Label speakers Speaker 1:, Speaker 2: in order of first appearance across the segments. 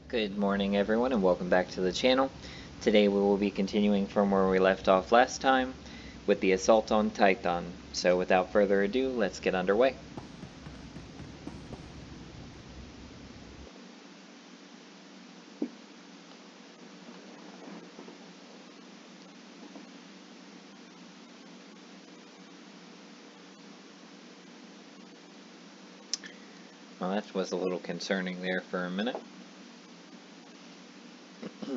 Speaker 1: Good morning everyone and welcome back to the channel. Today we will be continuing from where we left off last time with the assault on Titan. So without further ado, let's get underway. Well, that was a little concerning there for a minute.
Speaker 2: Our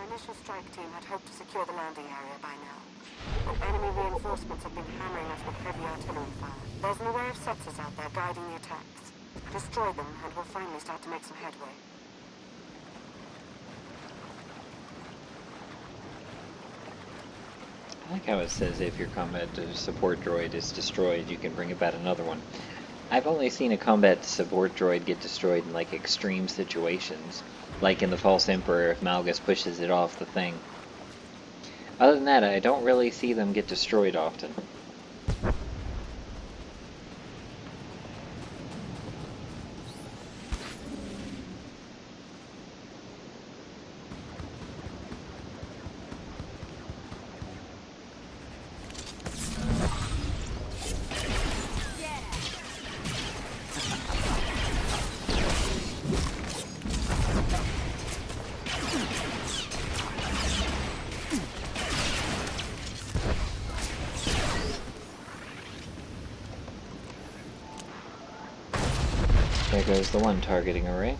Speaker 2: initial strike team had hoped to secure the landing area by now. But enemy reinforcements have been hammering us with heavy artillery fire. There's an array of sensors out there guiding the attacks. Destroy them and we'll finally start to make some headway.
Speaker 1: I like how it says if your combat support droid is destroyed, you can bring about another one. I've only seen a combat support droid get destroyed in like extreme situations, like in the False Emperor if Malgus pushes it off the thing. Other than that, I don't really see them get destroyed often. There goes the one targeting array.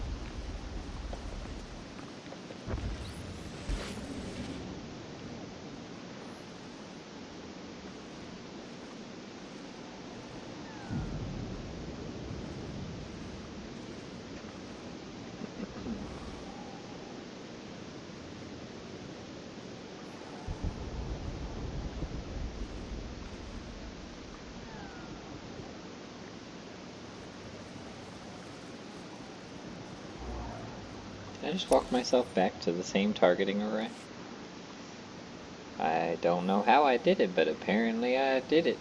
Speaker 1: Did I just walk myself back to the same targeting array? I don't know how I did it, but apparently I did it.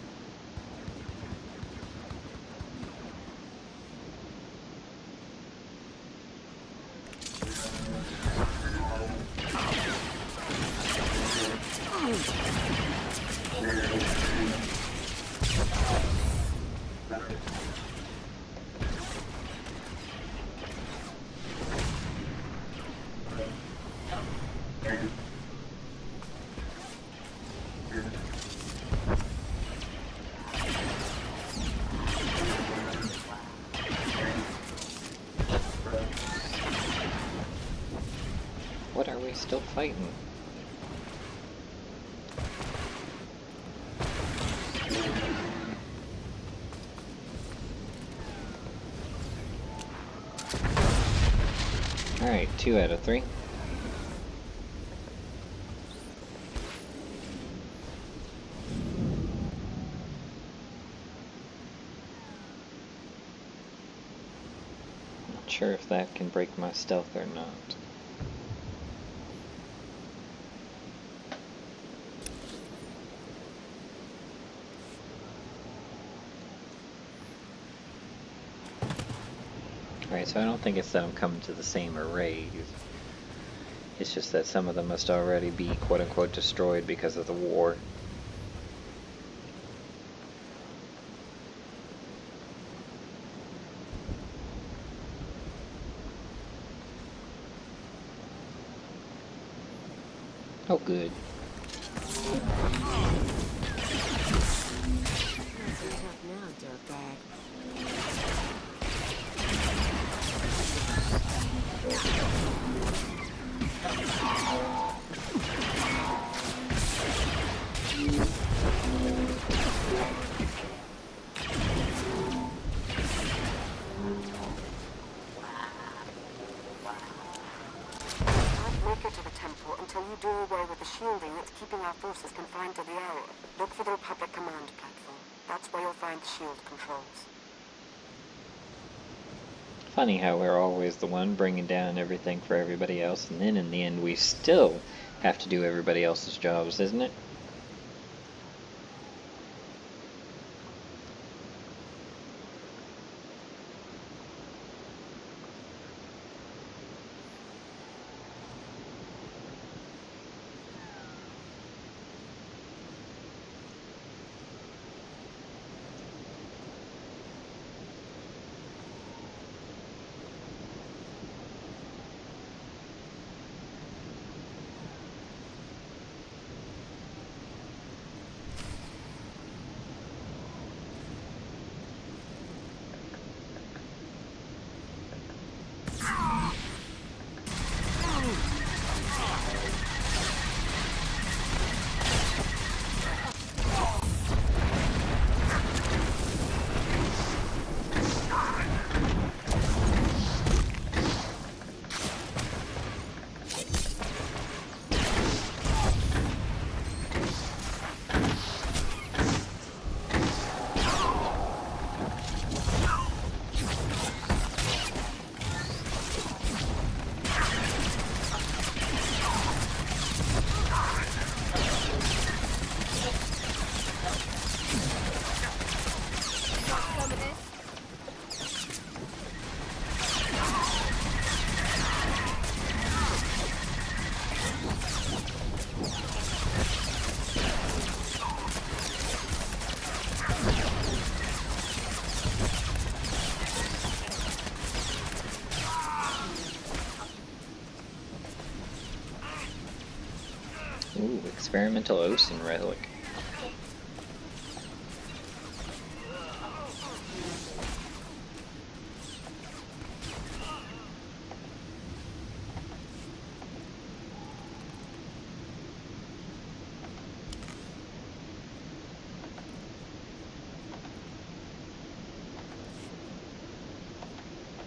Speaker 1: What are we still fighting? Alright, 2 out of 3. Not sure if that can break my stealth or not. Right, so I don't think it's that I'm coming to the same arrays. It's just that some of them must already be quote-unquote destroyed because of the war. Oh, good.
Speaker 2: Until you do away with the shielding that's keeping our forces confined to the area. Look for the Republic command platform. That's where you'll find the shield controls.
Speaker 1: Funny how we're always the one bringing down everything for everybody else, and then in the end we still have to do everybody else's jobs, isn't it? Ooh, experimental Ocean relic.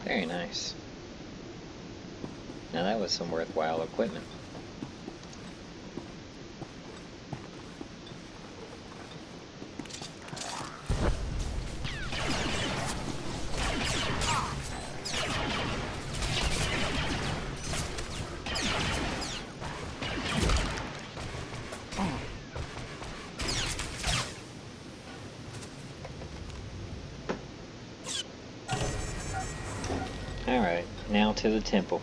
Speaker 1: Very nice. Now that was some worthwhile equipment. Alright, now to the temple.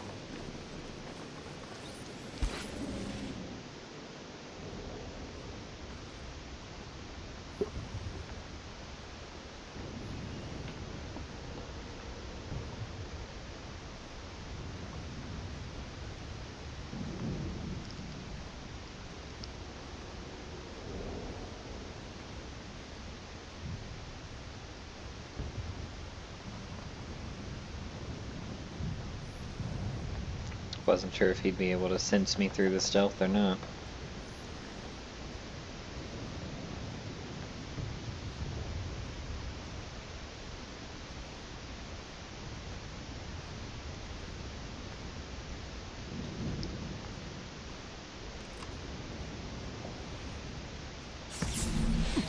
Speaker 1: Wasn't sure if he'd be able to sense me through the stealth or not.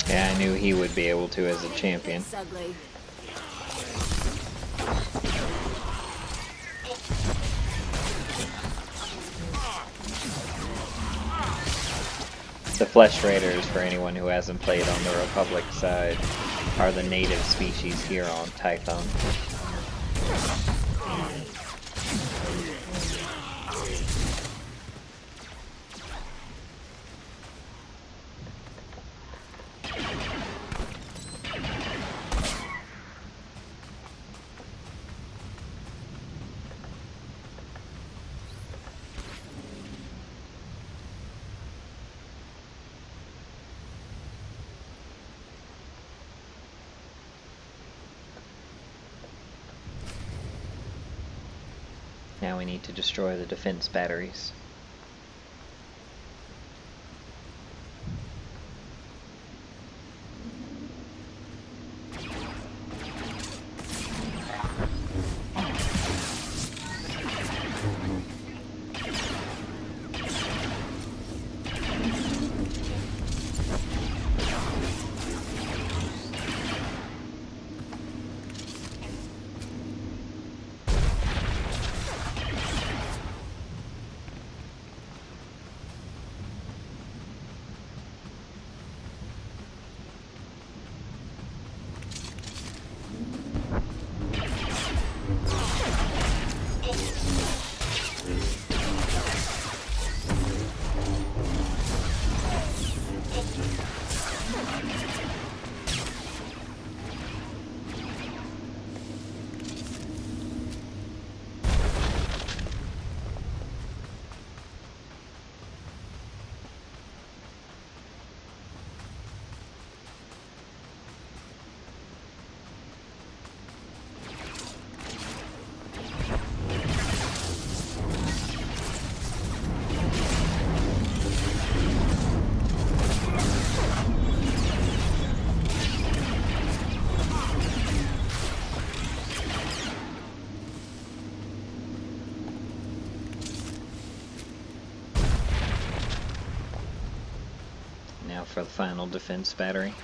Speaker 1: Yeah, I knew he would be able to as a champion. The Flesh Raiders, for anyone who hasn't played on the Republic side, are the native species here on Tython. Now we need to destroy the defense batteries. for the final defense battery.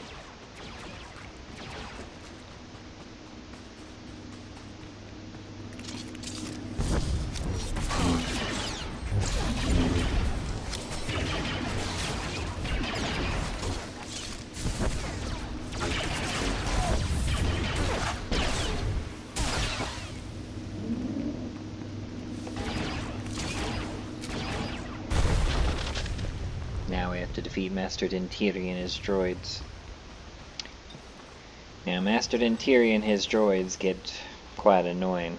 Speaker 1: Now we have to defeat Master Dentiri and his droids. Now Master Dentiri and his droids get quite annoying.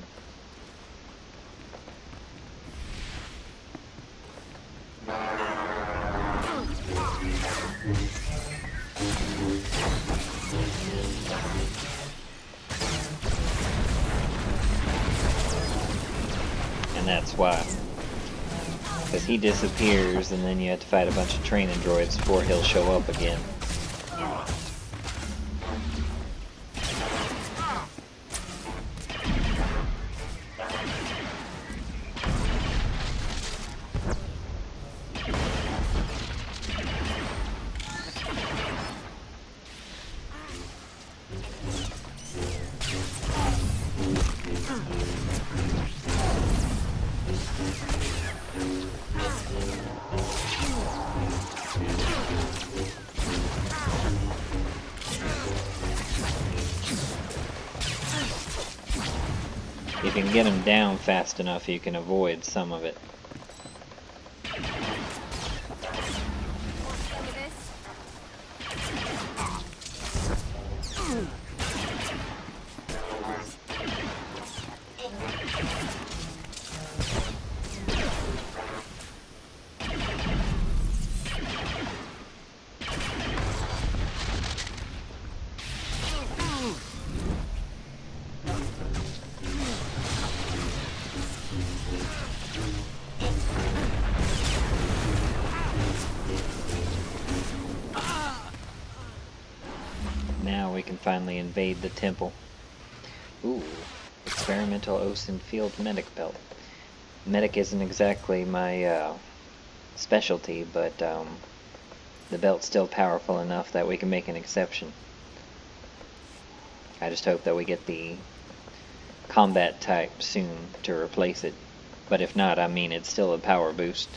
Speaker 1: And that's why. Because he disappears and then you have to fight a bunch of training droids before he'll show up again. If you can get him down fast enough, you can avoid some of it. Now we can finally invade the temple. Ooh, experimental Osen field medic belt. Medic isn't exactly my specialty, but the belt's still powerful enough that we can make an exception. I just hope that we get the combat type soon to replace it. But if not, I mean, it's still a power boost.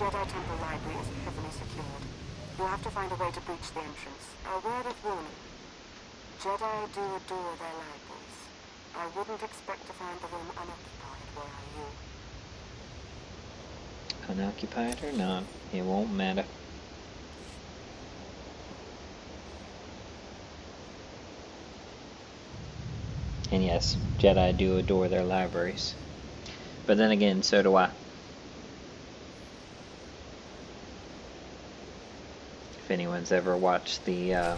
Speaker 2: Jedi Temple Library is heavily secured. You have to find a way to breach the entrance. A word of warning. Jedi do adore their libraries. I wouldn't expect to find the room unoccupied, were I you.
Speaker 1: Unoccupied or not, it won't matter. And yes, Jedi do adore their libraries. But then again, so do I. If anyone's ever watched the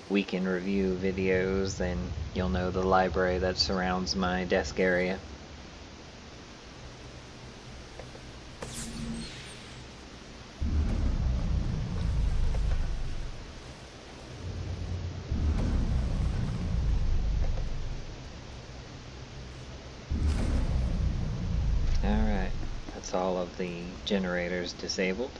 Speaker 1: weekend review videos, then you'll know the library that surrounds my desk area. Alright, that's all of the generators disabled.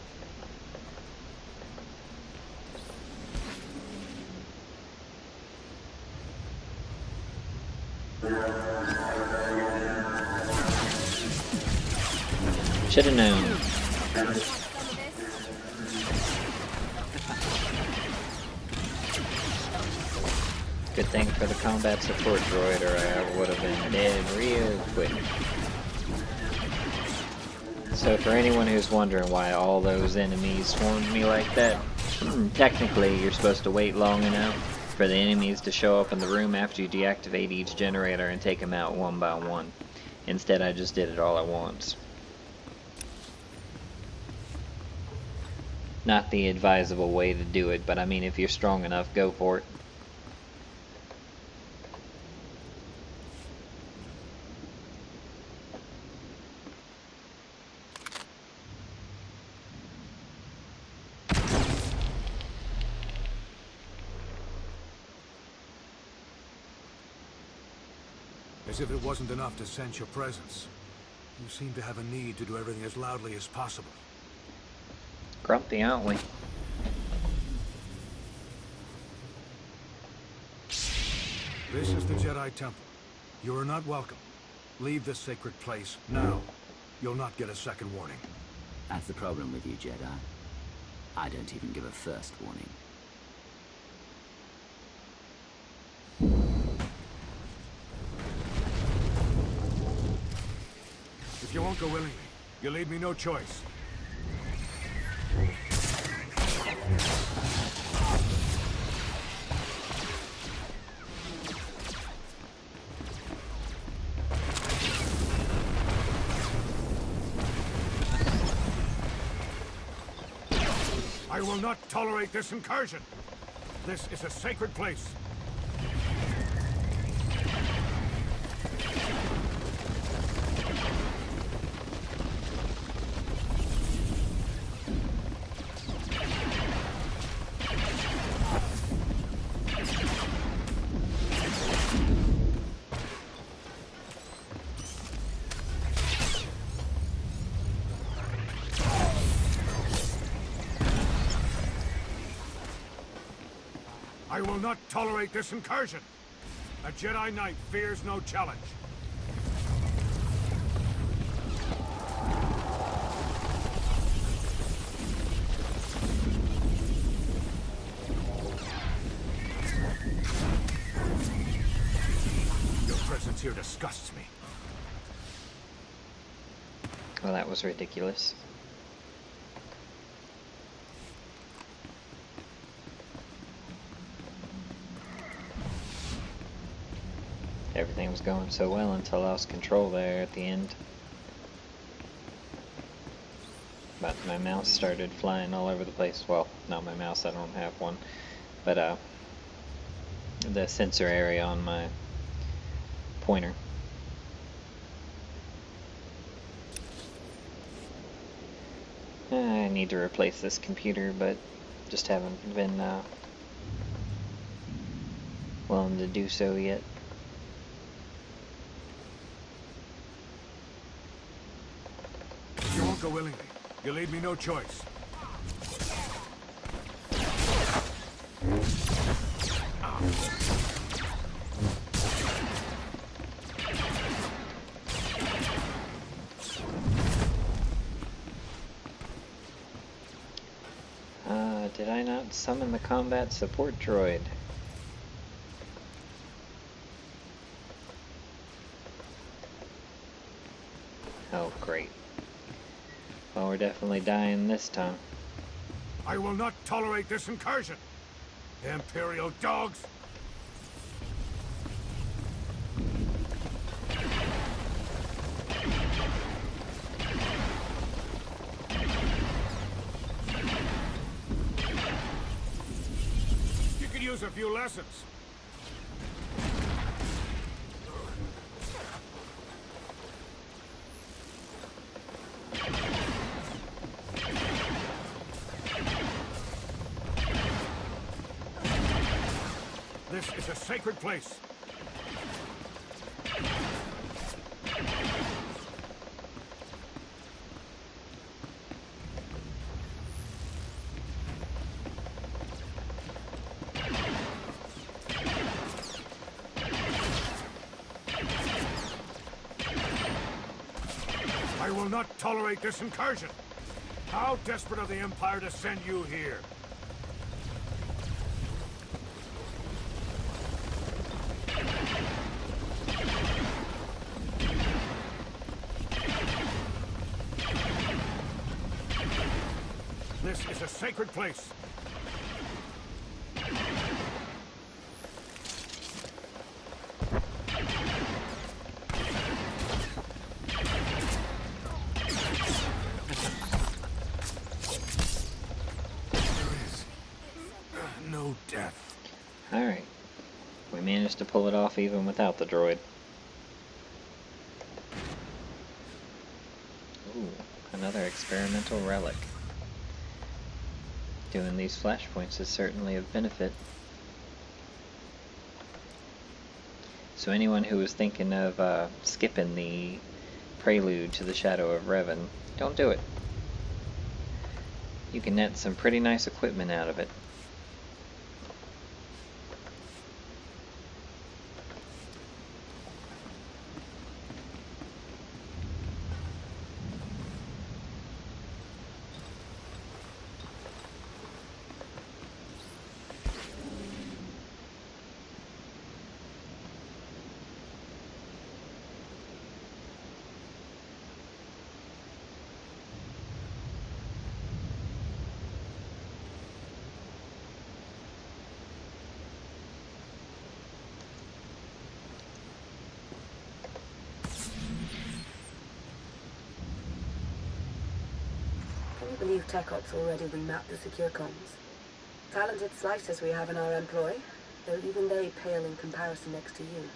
Speaker 1: Should have known. Good thing for the combat support droid, or I would have been dead real quick. So for anyone who's wondering why all those enemies swarmed me like that, technically you're supposed to wait long enough for the enemies to show up in the room after you deactivate each generator and take them out one by one. Instead, I just did it all at once. not the advisable way to do it, but I mean, if you're strong enough, go for it.
Speaker 3: As if it wasn't enough to sense your presence. You seem to have a need to do everything as loudly as possible.
Speaker 1: Grumpy, aren't we?
Speaker 3: This is the Jedi Temple. You are not welcome. Leave this sacred place now. You'll not get a second warning.
Speaker 4: That's the problem with you, Jedi. I don't even give a first warning.
Speaker 3: If you won't go willingly, you leave me no choice. I will not tolerate this incursion. This is a sacred place. I will not tolerate this incursion. A Jedi Knight fears no challenge. Your presence here disgusts me.
Speaker 1: Well, that was ridiculous. Everything was going so well until I lost control there at the end. But my mouse started flying all over the place. Well, not my mouse, I don't have one. But the sensor area on my pointer. I need to replace this computer, but just haven't been willing to do so yet.
Speaker 3: You won't go willingly. You leave me no choice.
Speaker 1: Did I not summon the combat support droid? Oh, great. Well, we're definitely dying this time.
Speaker 3: I will not tolerate this incursion. Imperial dogs! You could use a few lessons. This is a sacred place. I will not tolerate this incursion. How desperate of the Empire to send you here? This is a sacred place.
Speaker 1: Alright. We managed to pull it off even without the droid. Ooh, another experimental relic. Doing these flashpoints is certainly of benefit. So anyone who was thinking of skipping the Prelude to the Shadow of Revan, don't do it. You can net some pretty nice equipment out of it.
Speaker 2: Can you believe Tech Ops already remapped the secure comms? Talented slicers we have in our employ, though even they pale in comparison next to you.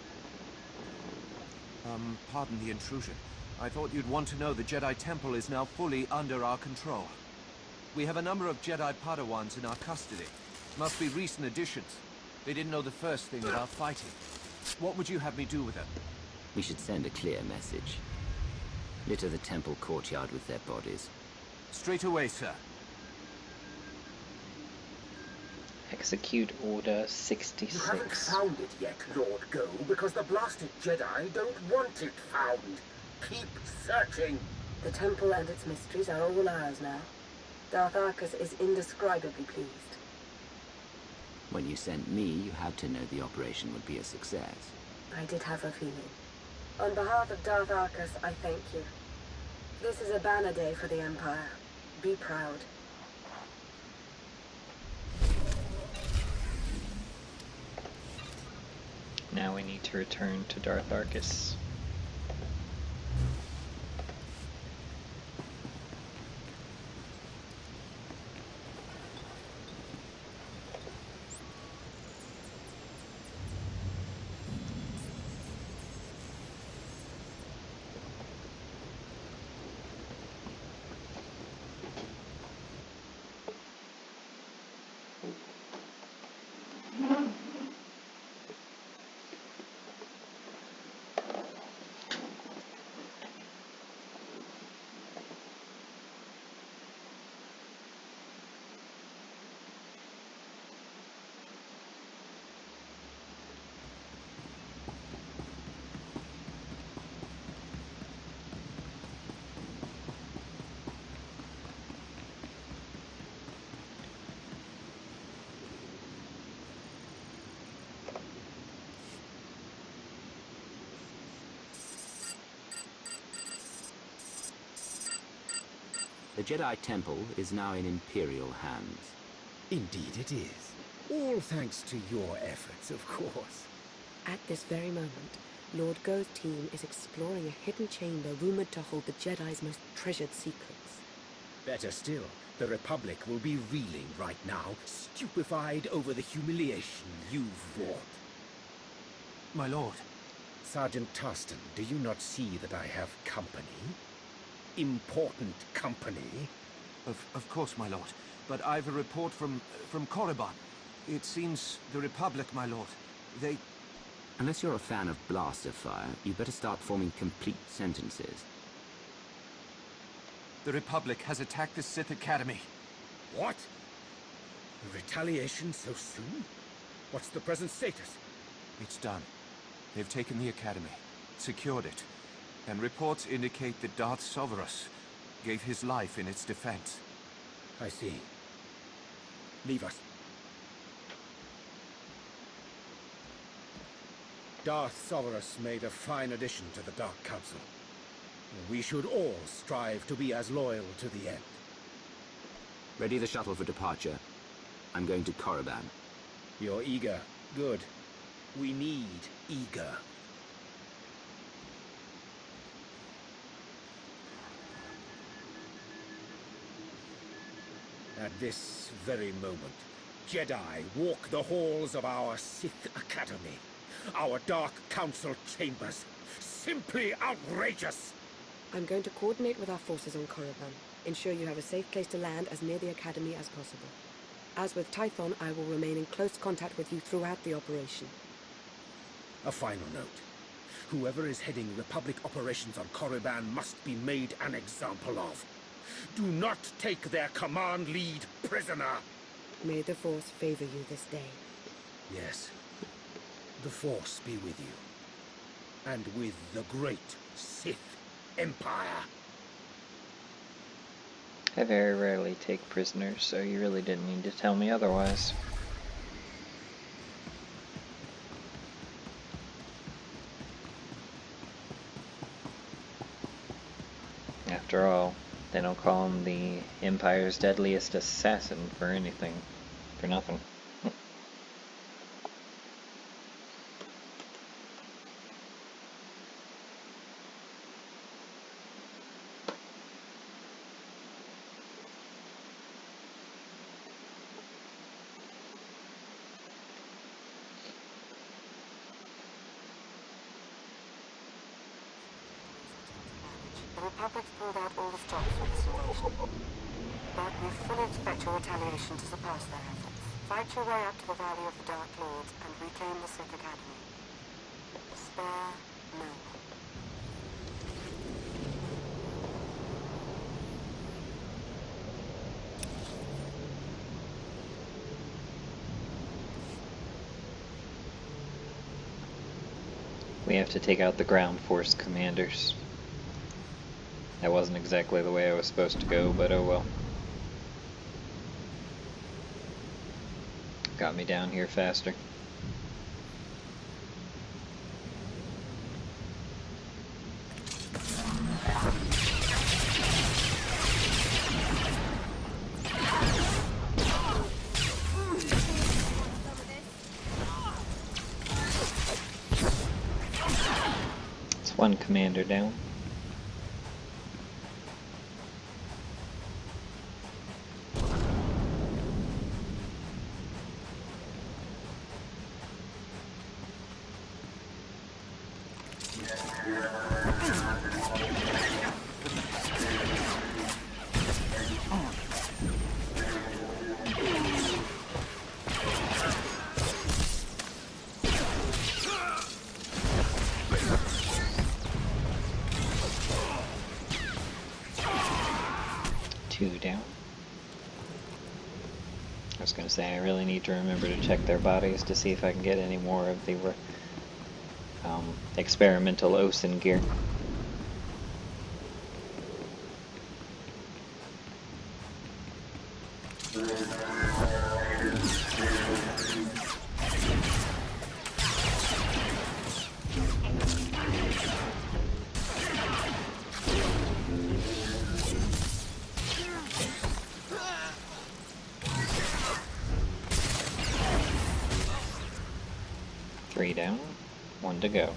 Speaker 5: Pardon the intrusion. I thought you'd want to know the Jedi Temple is now fully under our control. We have a number of Jedi Padawans in our custody. Must be recent additions. They didn't know the first thing about fighting. What would you have me do with them?
Speaker 4: We should send a clear message. Litter the temple courtyard with their bodies.
Speaker 5: Straight away, sir.
Speaker 1: Execute Order
Speaker 6: You
Speaker 1: 66.
Speaker 6: haven't found it yet, Lord Go, because the blasted Jedi don't want it found. Keep searching.
Speaker 2: The temple and its mysteries are all ours now. Darth Arcus is indescribably pleased.
Speaker 4: When you sent me, you had to know the operation would be a success.
Speaker 2: I did have a feeling. On behalf of Darth Arcus, I thank you. This is a banner day for the Empire. Be proud.
Speaker 1: Now we need to return to Darth Arcus.
Speaker 4: The Jedi Temple is now in Imperial hands.
Speaker 7: Indeed it is. All thanks to your efforts, of course.
Speaker 2: At this very moment, Lord Go's team is exploring a hidden chamber rumored to hold the Jedi's most treasured secrets.
Speaker 7: Better still, the Republic will be reeling right now, stupefied over the humiliation you've wrought.
Speaker 5: My lord.
Speaker 7: Sergeant Tarston, do you not see that I have company? Important company?
Speaker 5: Of course, my lord. But I've a report from Korriban. It seems the Republic, my lord. They...
Speaker 4: Unless you're a fan of blaster fire, you better start forming complete sentences.
Speaker 5: The Republic has attacked the Sith Academy.
Speaker 7: What? Retaliation so soon? What's the present status?
Speaker 5: It's done. They've taken the Academy, secured it, and reports indicate that Darth Sovereign gave his life in its defense.
Speaker 7: I see. Leave us. Darth Sovereign made a fine addition to the Dark Council. We should all strive to be as loyal to the end.
Speaker 4: Ready the shuttle for departure. I'm going to Korriban.
Speaker 7: You're eager. Good. We need eager. At this very moment, Jedi walk the halls of our Sith Academy, our Dark Council chambers. Simply outrageous!
Speaker 2: I'm going to coordinate with our forces on Korriban. Ensure you have a safe place to land as near the Academy as possible. As with Typhon, I will remain in close contact with you throughout the operation.
Speaker 7: A final note. Whoever is heading Republic operations on Korriban must be made an example of. Do not take their command lead prisoner!
Speaker 2: May the Force favor you this day.
Speaker 7: Yes. The Force be with you. And with the great Sith Empire.
Speaker 1: I very rarely take prisoners, so you really didn't need to tell me otherwise. After all, they don't call him the Empire's deadliest assassin for anything. For nothing.
Speaker 2: The Republic's pulled out all the stops for this invasion. But we fully expect your retaliation to surpass their efforts. Fight your way up to the Valley of the Dark Lords and reclaim the Sith Academy. Spare no one.
Speaker 1: We have to take out the ground force commanders. That wasn't exactly the way I was supposed to go, but oh well. Got me down here faster. It's one commander down. Two down. I was going to say, I really need to remember to check their bodies to see if I can get any more of the experimental Osin gear. Three down, one to go.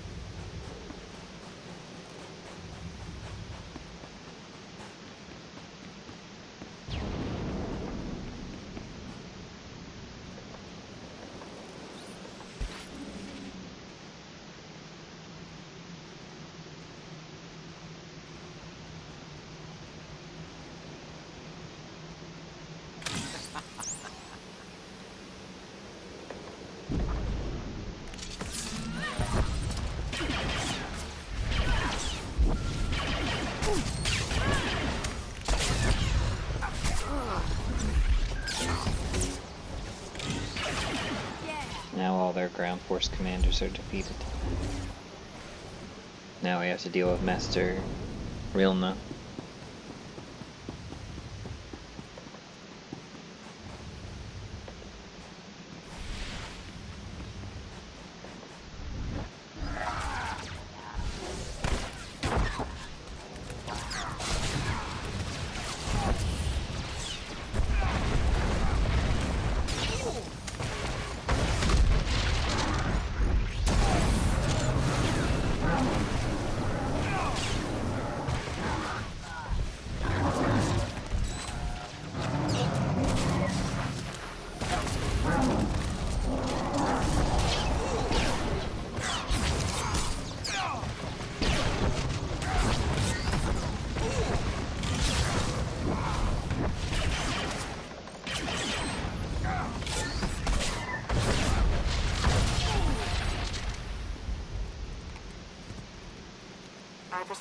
Speaker 1: Now all their ground force commanders are defeated. Now we have to deal with Master Rilna.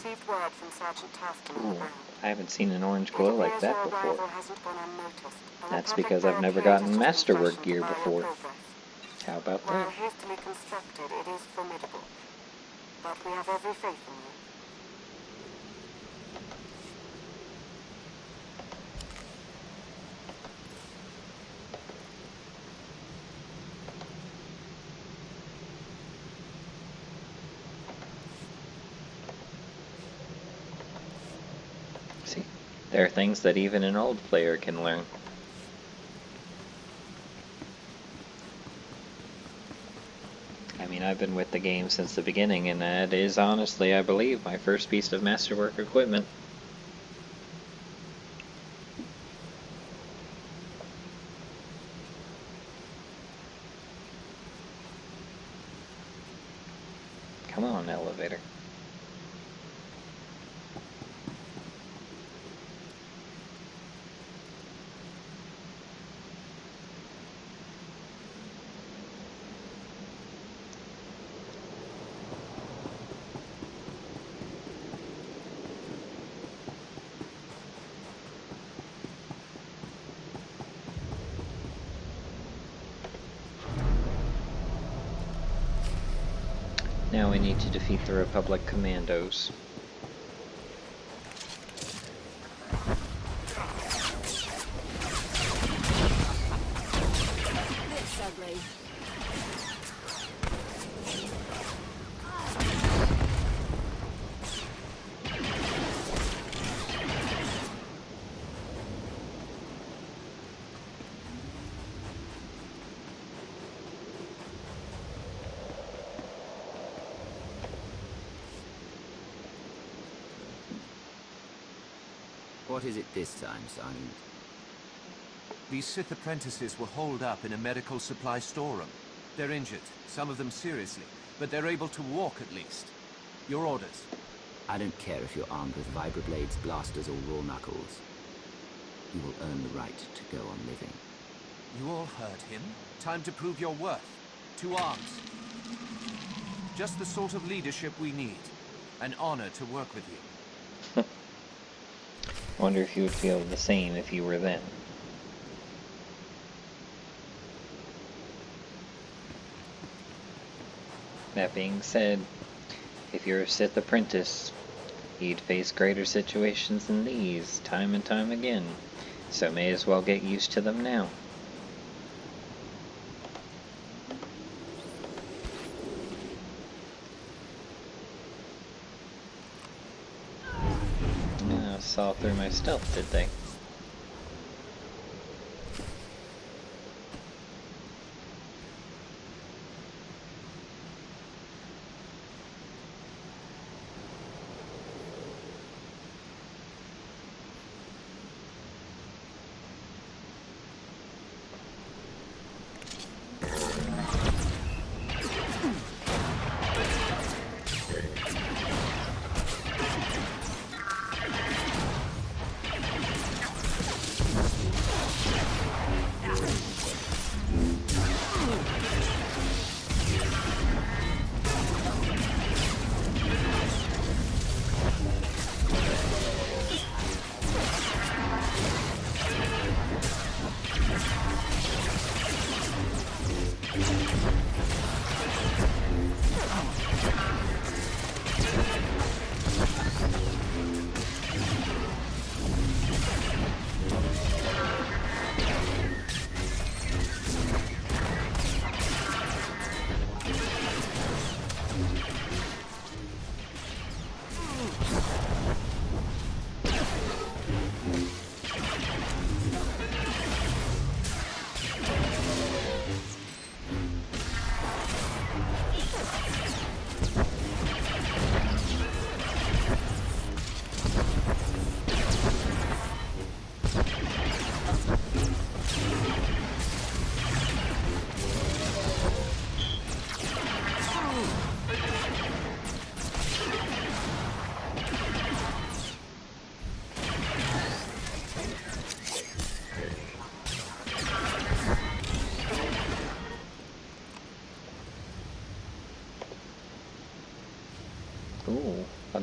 Speaker 2: received word from Sergeant Taskin on the
Speaker 1: Ooh,
Speaker 2: ground.
Speaker 1: I haven't seen an orange
Speaker 2: It
Speaker 1: glow like
Speaker 2: appears
Speaker 1: that
Speaker 2: your
Speaker 1: before.
Speaker 2: arrival hasn't gone unnoticed. A
Speaker 1: That's
Speaker 2: Republic
Speaker 1: because I've never
Speaker 2: barricade
Speaker 1: gotten
Speaker 2: has just been
Speaker 1: masterwork
Speaker 2: fashioned
Speaker 1: gear
Speaker 2: to bar your
Speaker 1: before.
Speaker 2: progress.
Speaker 1: How about
Speaker 2: While
Speaker 1: that?
Speaker 2: hastily constructed, it is formidable. But we have every faith in you.
Speaker 1: See, there are things that even an old player can learn. I mean, I've been with the game since the beginning, and that is honestly, I believe, my first piece of masterwork equipment. Come on, elevator. Now we need to defeat the Republic commandos.
Speaker 8: This ugly.
Speaker 4: What is it this time, Sergeant?
Speaker 5: These Sith apprentices were holed up in a medical supply storeroom. They're injured, some of them seriously, but they're able to walk at least. Your orders.
Speaker 4: I don't care if you're armed with vibroblades, blasters, or raw knuckles. You will earn the right to go on living.
Speaker 5: You all heard him. Time to prove your worth. To arms. Just the sort of leadership we need. An honor to work with you.
Speaker 1: Wonder if you would feel the same if you were them. That being said, if you're a Sith apprentice, you'd face greater situations than these, time and time again, so may as well get used to them now. Saw through my stealth, did they?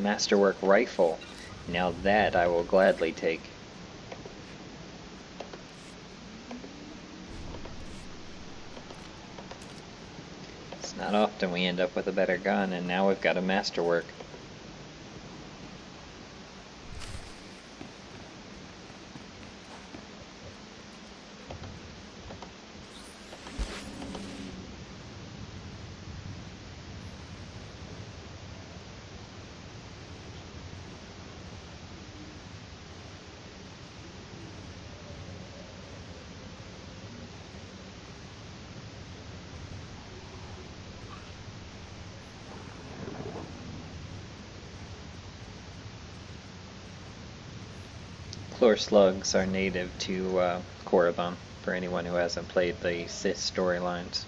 Speaker 1: Masterwork rifle. Now that I will gladly take. It's not often we end up with a better gun, and now we've got a Masterwork. Chlor slugs are native to Korriban, for anyone who hasn't played the Sith storylines.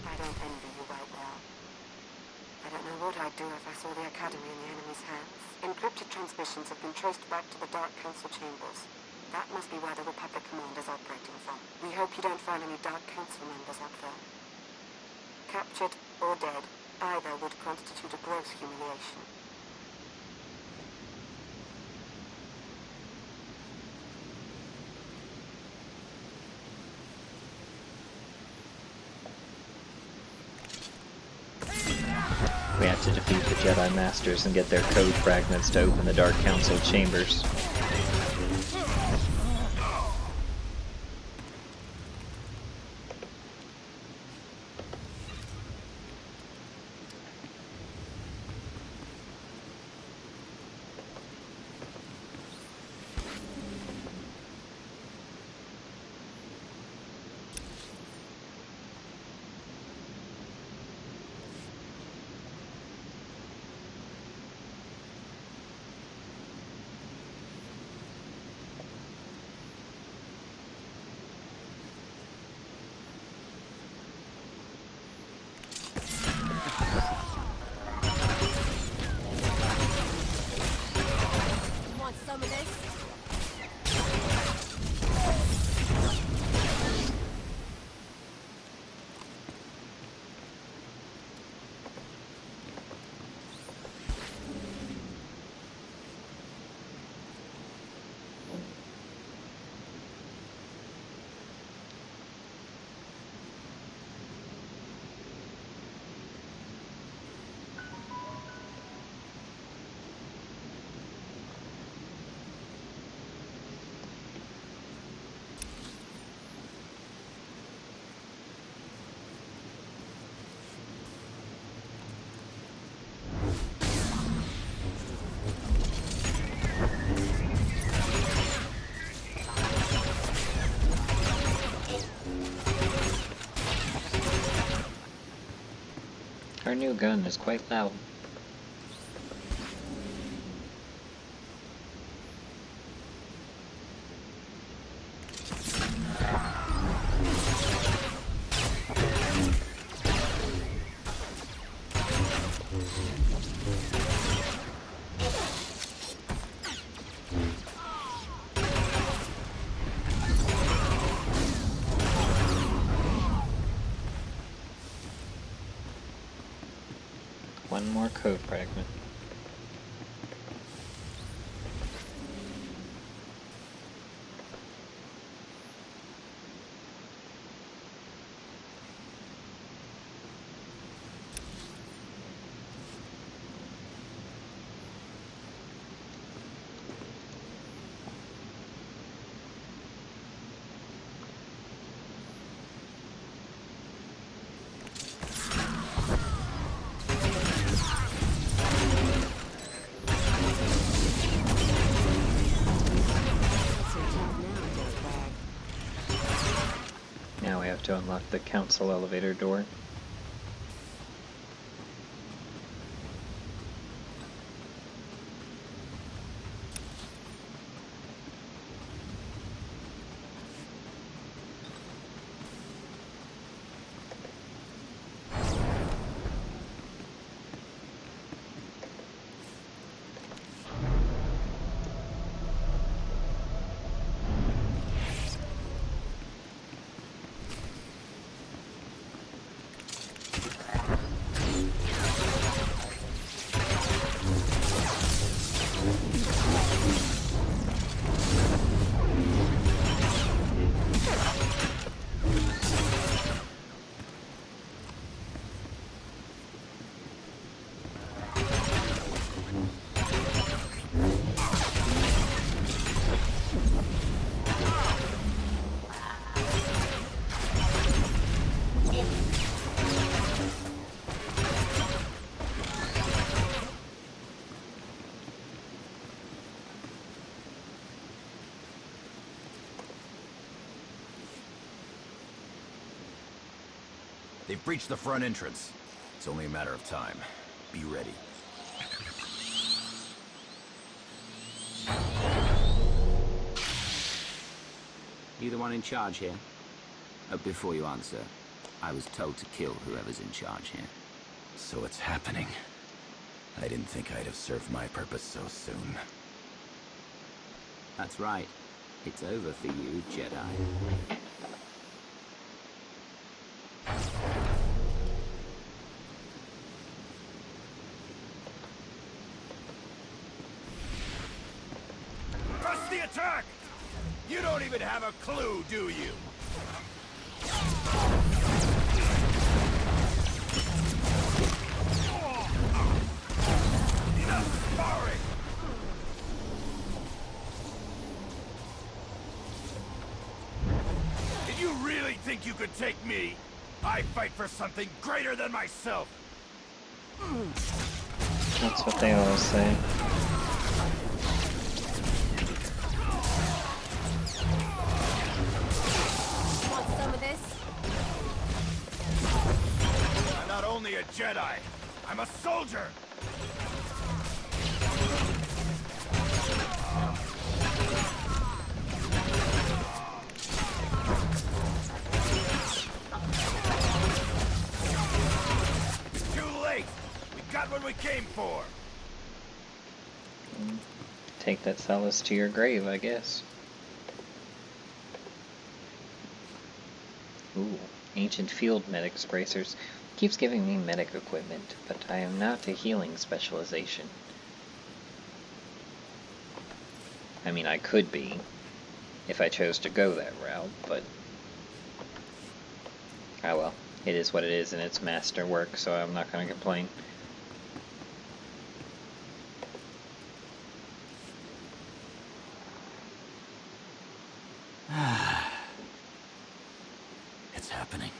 Speaker 2: I don't envy you right now. I don't know what I'd do if I saw the Academy in the enemy's hands. Encrypted transmissions have been traced back to the Dark Council chambers. That must be where the Republic Command is operating from. We hope you don't find any Dark Council members up there. Captured or dead, either would constitute a gross humiliation.
Speaker 1: We have to defeat the Jedi Masters and get their code fragments to open the Dark Council chambers.
Speaker 8: Want some of this?
Speaker 1: Our new gun is quite loud. One more code fragment. Now we have to unlock the council elevator door.
Speaker 8: They've breached the front entrance. It's only a matter of time. Be ready.
Speaker 4: You the one in charge here? Before you answer, I was told to kill whoever's in charge here.
Speaker 8: So it's happening. I didn't think I'd have served my purpose so soon.
Speaker 4: That's right. It's over for you, Jedi.
Speaker 8: Press the attack! You don't even have a clue, do you? Enough sparring! Did you really think you could take me? I fight for something greater than myself!
Speaker 1: That's what they always say.
Speaker 9: Want some of this?
Speaker 8: I'm not only a Jedi, I'm a soldier! Too late! We got what we came for!
Speaker 1: Take that solace to your grave, I guess. Ooh, ancient field medics bracers. Keeps giving me medic equipment, but I am not a healing specialization. I mean, I could be, if I chose to go that route, but... ah well, it is what it is, and it's masterwork, so I'm not gonna complain.
Speaker 8: It's happening.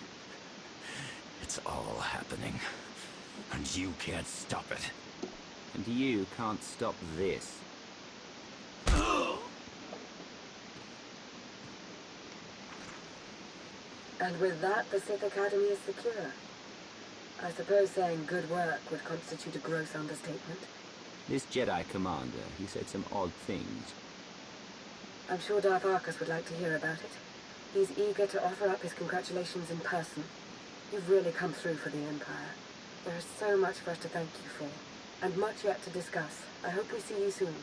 Speaker 8: It's all happening. And you can't stop it.
Speaker 4: And you can't stop this.
Speaker 2: And with that, the Sith Academy is secure. I suppose saying good work would constitute a gross understatement.
Speaker 4: This Jedi commander, he said some odd things.
Speaker 2: I'm sure Darth Arcus would like to hear about it. He's eager to offer up his congratulations in person. You've really come through for the Empire. There is so much for us to thank you for, and much yet to discuss. I hope we see you soon.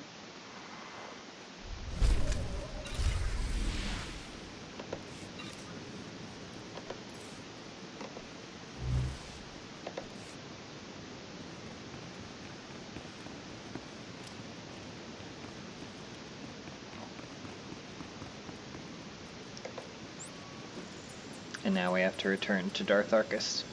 Speaker 1: And now we have to return to Darth Arcus.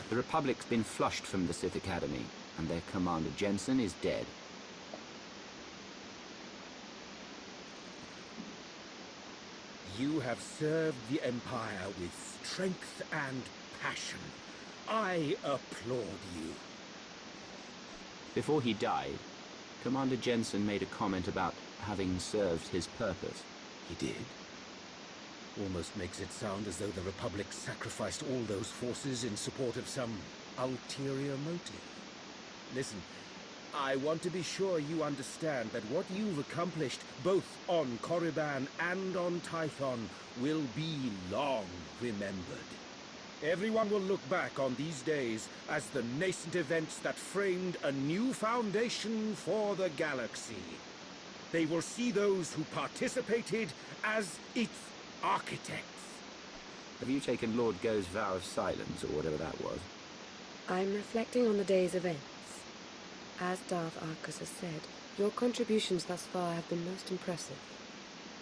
Speaker 4: The Republic's been flushed from the Sith Academy, and their commander Jensen is dead.
Speaker 7: You have served the Empire with strength and passion. I applaud you.
Speaker 4: Before he died, Commander Jensen made a comment about having served his purpose.
Speaker 7: He did. Almost makes it sound as though the Republic sacrificed all those forces in support of some ulterior motive. Listen, I want to be sure you understand that what you've accomplished, both on Korriban and on Tython, will be long remembered. Everyone will look back on these days as the nascent events that framed a new foundation for the galaxy. They will see those who participated as its architects.
Speaker 4: Have you taken Lord Go's vow of silence, or whatever that was?
Speaker 2: I'm reflecting on the day's events. As Darth Arcus has said, your contributions thus far have been most impressive.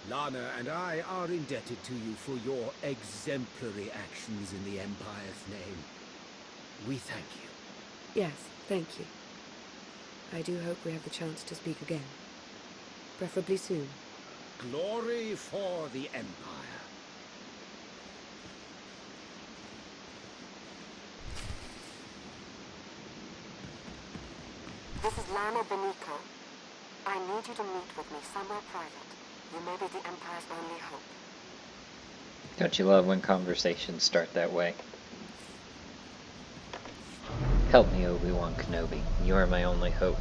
Speaker 7: Lana and I are indebted to you for your exemplary actions in the Empire's name. We thank you.
Speaker 2: Yes, thank you. I do hope we have the chance to speak again. Preferably soon.
Speaker 7: Glory for the Empire.
Speaker 2: This is Lana Beniko. I need you to meet with me somewhere private. You may be the Empire's only hope.
Speaker 1: Don't you love when conversations start that way? Help me, Obi-Wan Kenobi. You are my only hope.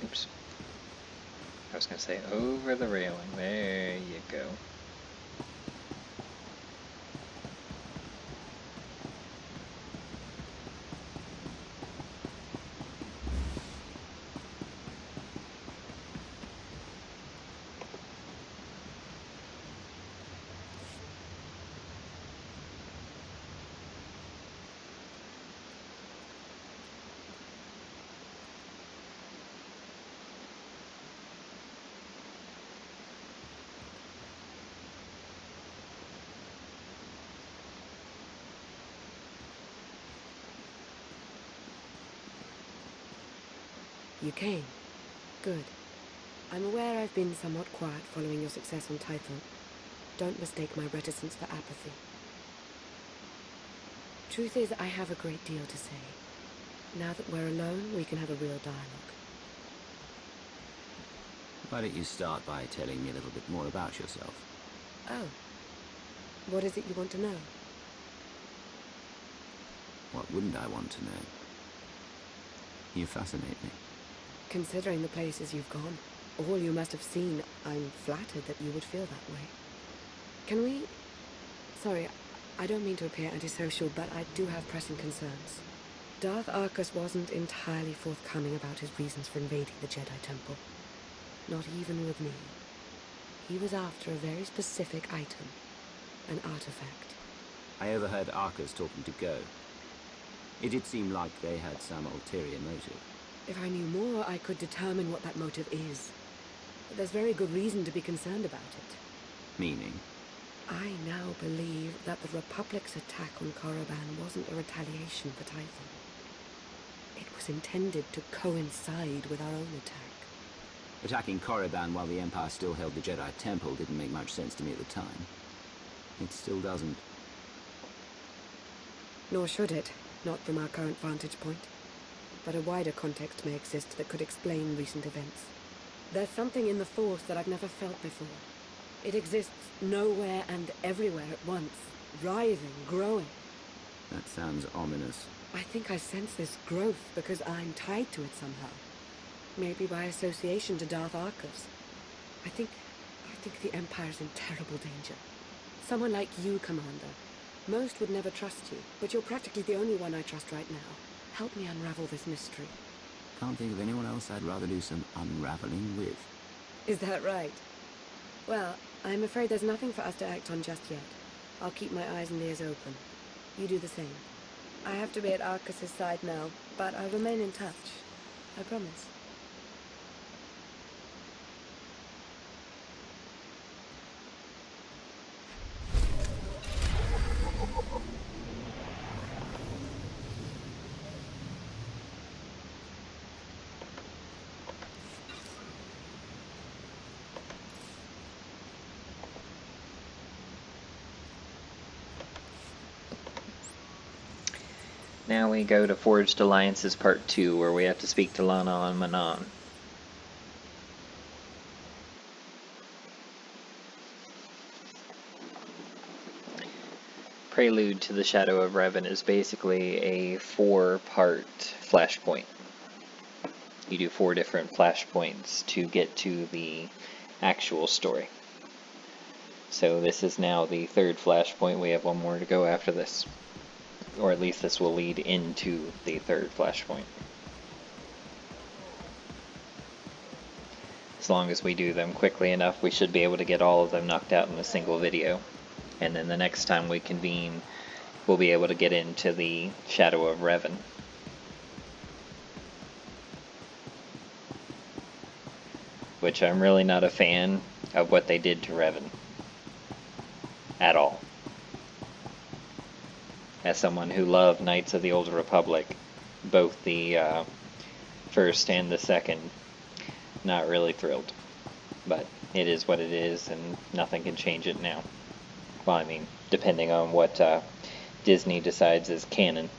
Speaker 1: Oops. I was going to say over the railing. There you go.
Speaker 2: You came. Good. I'm aware I've been somewhat quiet following your success on Tython. Don't mistake my reticence for apathy. Truth is, I have a great deal to say. Now that we're alone, we can have a real dialogue.
Speaker 4: Why don't you start by telling me a little bit more about yourself?
Speaker 2: Oh. What is it you want to know?
Speaker 4: What wouldn't I want to know? You fascinate me.
Speaker 2: Considering the places you've gone, all you must have seen, I'm flattered that you would feel that way. Can we... Sorry, I don't mean to appear antisocial, but I do have pressing concerns. Darth Arcus wasn't entirely forthcoming about his reasons for invading the Jedi Temple. Not even with me. He was after a very specific item. An artifact.
Speaker 4: I overheard Arcus talking to Go. It did seem like they had some ulterior motive.
Speaker 2: If I knew more, I could determine what that motive is. But there's very good reason to be concerned about it.
Speaker 4: Meaning?
Speaker 2: I now believe that the Republic's attack on Korriban wasn't a retaliation for Tython. It was intended to coincide with our own attack.
Speaker 4: Attacking Korriban while the Empire still held the Jedi Temple didn't make much sense to me at the time. It still doesn't.
Speaker 2: Nor should it, not from our current vantage point. But a wider context may exist that could explain recent events. There's something in the Force that I've never felt before. It exists nowhere and everywhere at once, writhing, growing.
Speaker 4: That sounds ominous.
Speaker 2: I think I sense this growth because I'm tied to it somehow. Maybe by association to Darth Arcus. I think the Empire's in terrible danger. Someone like you, Commander. Most would never trust you, but you're practically the only one I trust right now. Help me unravel this mystery.
Speaker 4: Can't think of anyone else I'd rather do some unraveling with.
Speaker 2: Is that right? Well, I'm afraid there's nothing for us to act on just yet. I'll keep my eyes and ears open. You do the same. I have to be at Arcus's side now, but I'll remain in touch. I promise.
Speaker 1: Now we go to Forged Alliances Part 2, where we have to speak to Lana on Manon. Prelude to the Shadow of Revan is basically a 4-part flashpoint. You do 4 different flashpoints to get to the actual story. So this is now the 3rd flashpoint. We have 1 more to go after this. Or at least this will lead into the 3rd flashpoint. As long as we do them quickly enough, we should be able to get all of them knocked out in a single video. And then the next time we convene, we'll be able to get into the Shadow of Revan. Which I'm really not a fan of what they did to Revan. At all. As someone who loved Knights of the Old Republic, both the first and the second, not really thrilled. But it is what it is, and nothing can change it now. Well, I mean, depending on what Disney decides is canon.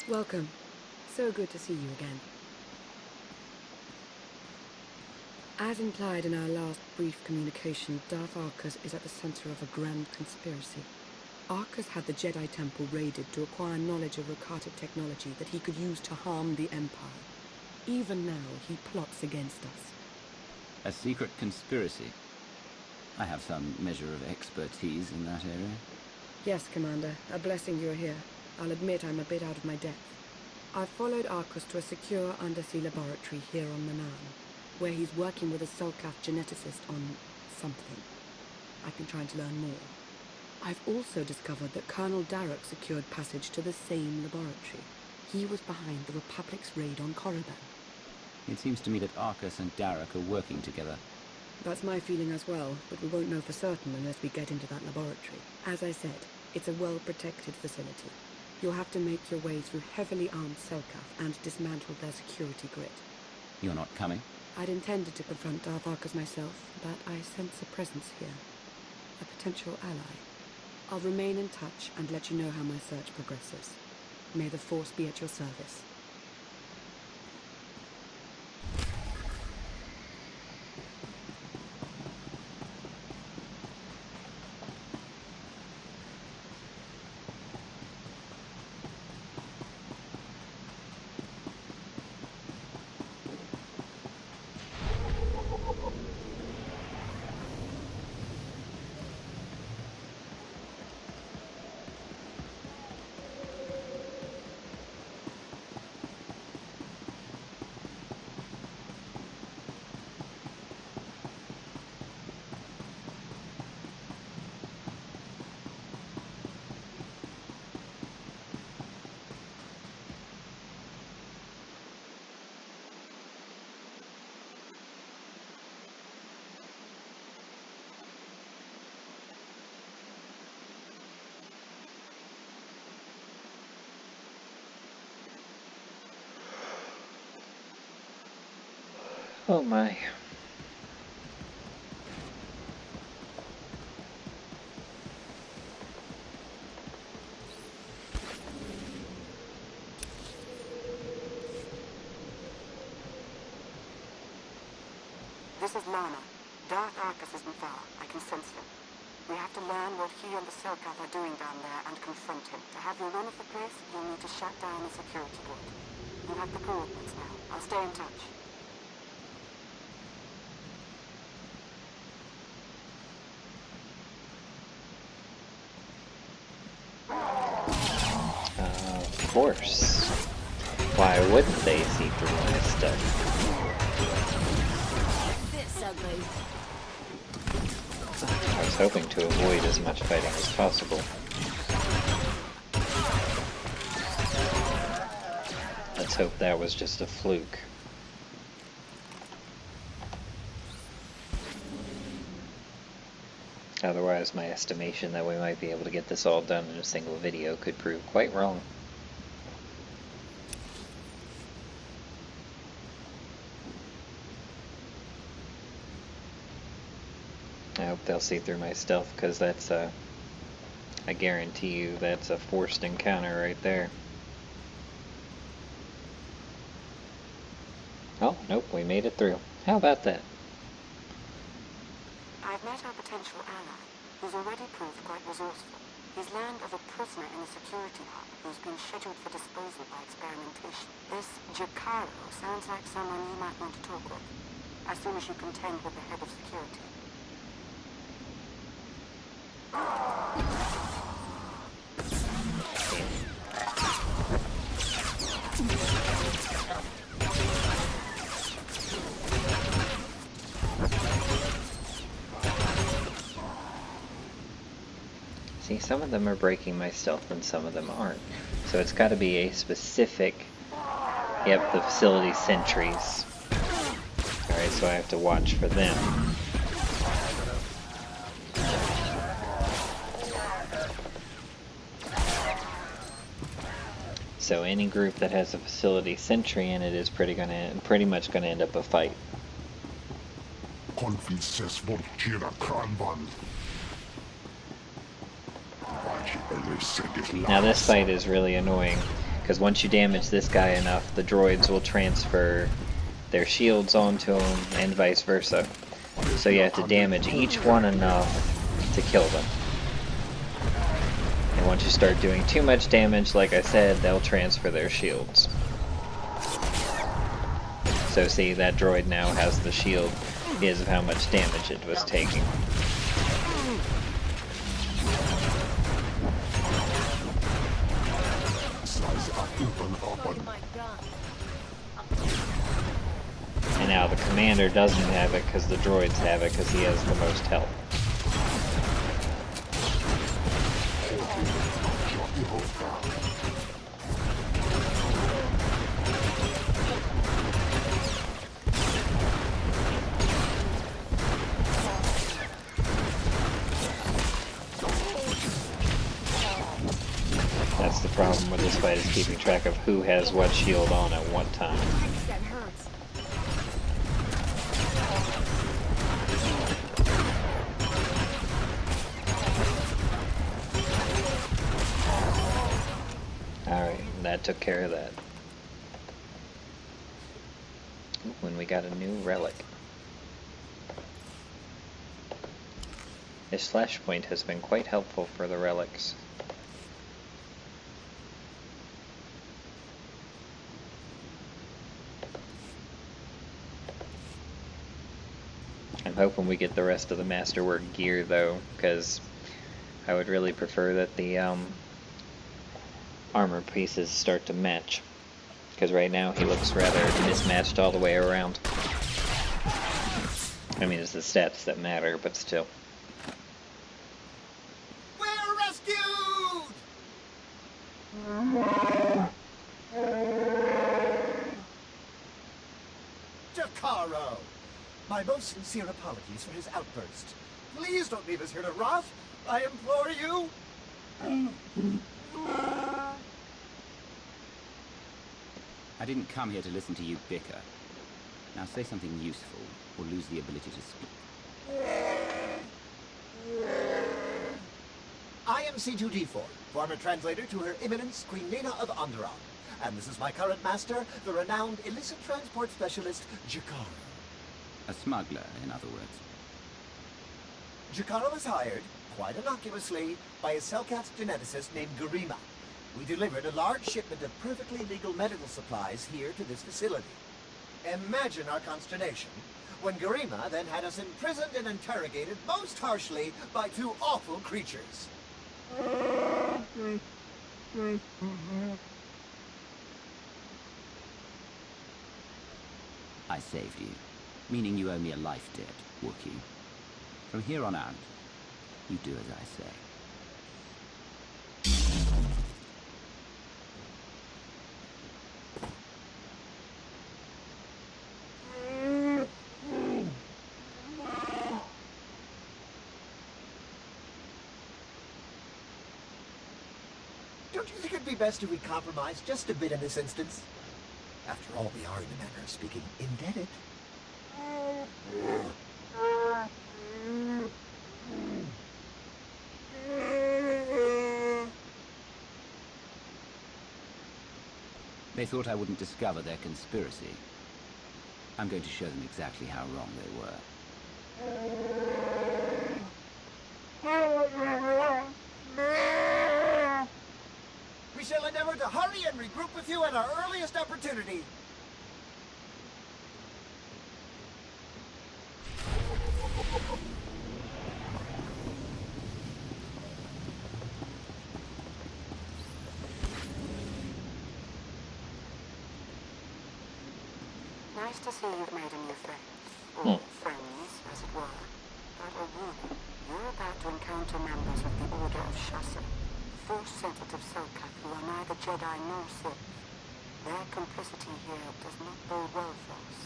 Speaker 2: Welcome. So good to see you again. As implied in our last brief communication, Darth Arcus is at the center of a grand conspiracy. Arcus had the Jedi Temple raided to acquire knowledge of Rakata technology that he could use to harm the Empire. Even now, he plots against us.
Speaker 4: A secret conspiracy? I have some measure of expertise in that area.
Speaker 2: Yes, Commander. A blessing you're here. I'll admit I'm a bit out of my depth. I've followed Arcus to a secure undersea laboratory here on Manaan, where he's working with a Selkath geneticist on something. I've been trying to learn more. I've also discovered that Colonel Darroch secured passage to the same laboratory. He was behind the Republic's raid on Korriban.
Speaker 4: It seems to me that Arcus and Darroch are working together.
Speaker 2: That's my feeling as well, but we won't know for certain unless we get into that laboratory. As I said, it's a well-protected facility. You'll have to make your way through heavily armed Selkath and dismantle their security grid.
Speaker 4: You're not coming?
Speaker 2: I'd intended to confront Darth Arcus myself, but I sense a presence here. A potential ally. I'll remain in touch and let you know how my search progresses. May the Force be at your service.
Speaker 1: Oh my.
Speaker 2: This is Lana. Darth Arcus isn't far. I can sense him. We have to learn what he and the Selkath are doing down there and confront him. To have you run of the place, you'll need to shut down the security grid. You have the coordinates now. I'll stay in touch.
Speaker 1: Of course. Why wouldn't they see through my stuff?
Speaker 9: This ugly.
Speaker 1: I was hoping to avoid as much fighting as possible. Let's hope that was just a fluke. Otherwise, my estimation that we might be able to get this all done in a single video could prove quite wrong. I hope they'll see through my stealth, because that's I guarantee you that's a forced encounter right there. Oh, nope, we made it through. How about that?
Speaker 2: I've met our potential ally, who's already proved quite resourceful. He's learned of a prisoner in a security hub who's been scheduled for disposal by experimentation. This Jakaro sounds like someone you might want to talk with, as soon as you contend with the head of security.
Speaker 1: See, some of them are breaking my stealth and some of them aren't. So it's got to be a specific... Yep, the facility sentries. Alright, so I have to watch for them. So any group that has a facility sentry in it is pretty much gonna end up a fight. Now this fight is really annoying, because once you damage this guy enough, the droids will transfer their shields onto him, and vice versa. So you have to damage each one enough to kill them. And once you start doing too much damage, like I said, they'll transfer their shields. So see, that droid now has the shield because of how much damage it was taking. And now the commander doesn't have it because the droids have it because he has the most health. That's the problem with this fight, is keeping track of who has what shield on at what time.
Speaker 9: That hurts.
Speaker 1: Alright, that took care of that. Ooh, and we got a new relic. This flashpoint has been quite helpful for the relics. I'm hoping we get the rest of the masterwork gear though, because I would really prefer that the armor pieces start to match, because right now he looks rather mismatched all the way around. I mean, it's the stats that matter, but still.
Speaker 6: We're rescued! Jakaro! My most sincere apologies for his outburst. Please don't leave us here to rot. I implore you.
Speaker 4: I didn't come here to listen to you bicker. Now say something useful, or lose the ability to speak.
Speaker 6: I am C2D4, former translator to Her Eminence Queen Nina of Onderon. And this is my current master, the renowned illicit transport specialist, Jakaro.
Speaker 4: A smuggler, in other words.
Speaker 6: Jakaro was hired, quite innocuously, by a Selcat's geneticist named Garima. We delivered a large shipment of perfectly legal medical supplies here to this facility. Imagine our consternation when Garima then had us imprisoned and interrogated most harshly by two awful creatures.
Speaker 4: I saved you, meaning you owe me a life debt, Wookiee. From here on out, you do as I say.
Speaker 6: Don't you think it'd be best if we compromise just a bit in this instance? After all, we are, in the manner of speaking, indebted.
Speaker 4: They thought I wouldn't discover their conspiracy. I'm going to show them exactly how wrong they were.
Speaker 6: shall endeavor to hurry and regroup with you at our earliest opportunity.
Speaker 2: Nice to see you've made a new friend. Or friends, as it were. But a warning. You're about to encounter members of the Order of Shadow. Force-sensitive Selkath who are neither Jedi nor Sith. Their complicity here does not bode well for us.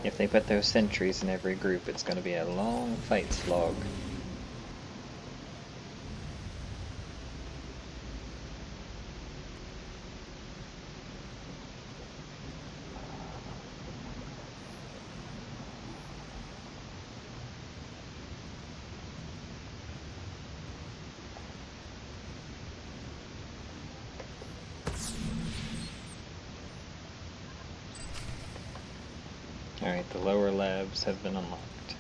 Speaker 1: If they put those sentries in every group, it's going to be a long fight slog. Alright, the lower labs have been unlocked.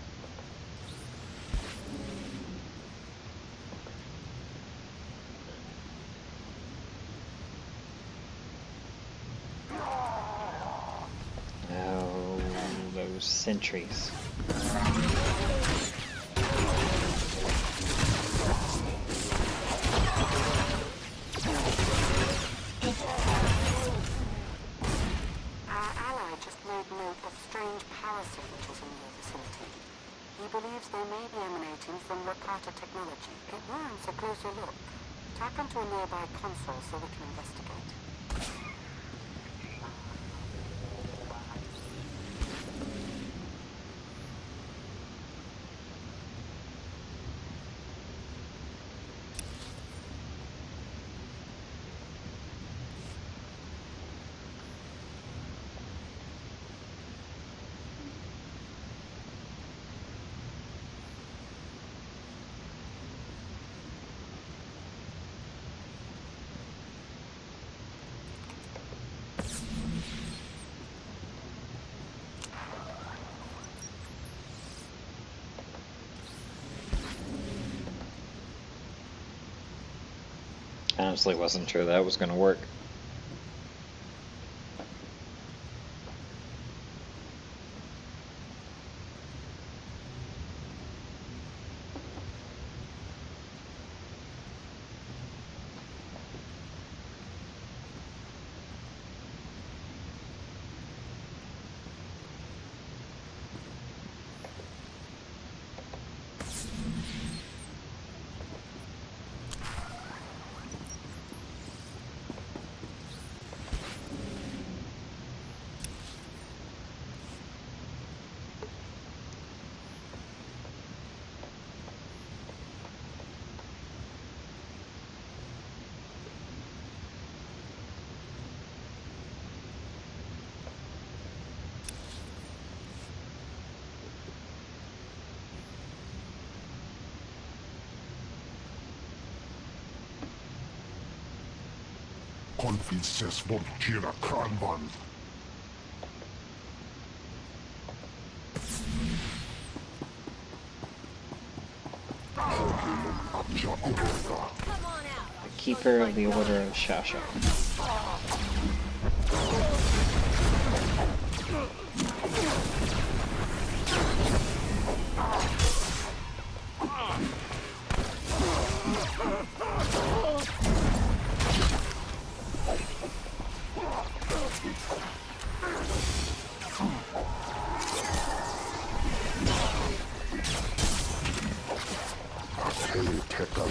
Speaker 1: Oh, those sentries.
Speaker 2: Believes they may be emanating from Rakata technology. It warrants a closer look. Tap into a nearby console so we can investigate.
Speaker 1: Honestly, wasn't sure that was going to work.
Speaker 10: Konfices von Kira Kranvan.
Speaker 1: The Keeper of the Order of Shasha.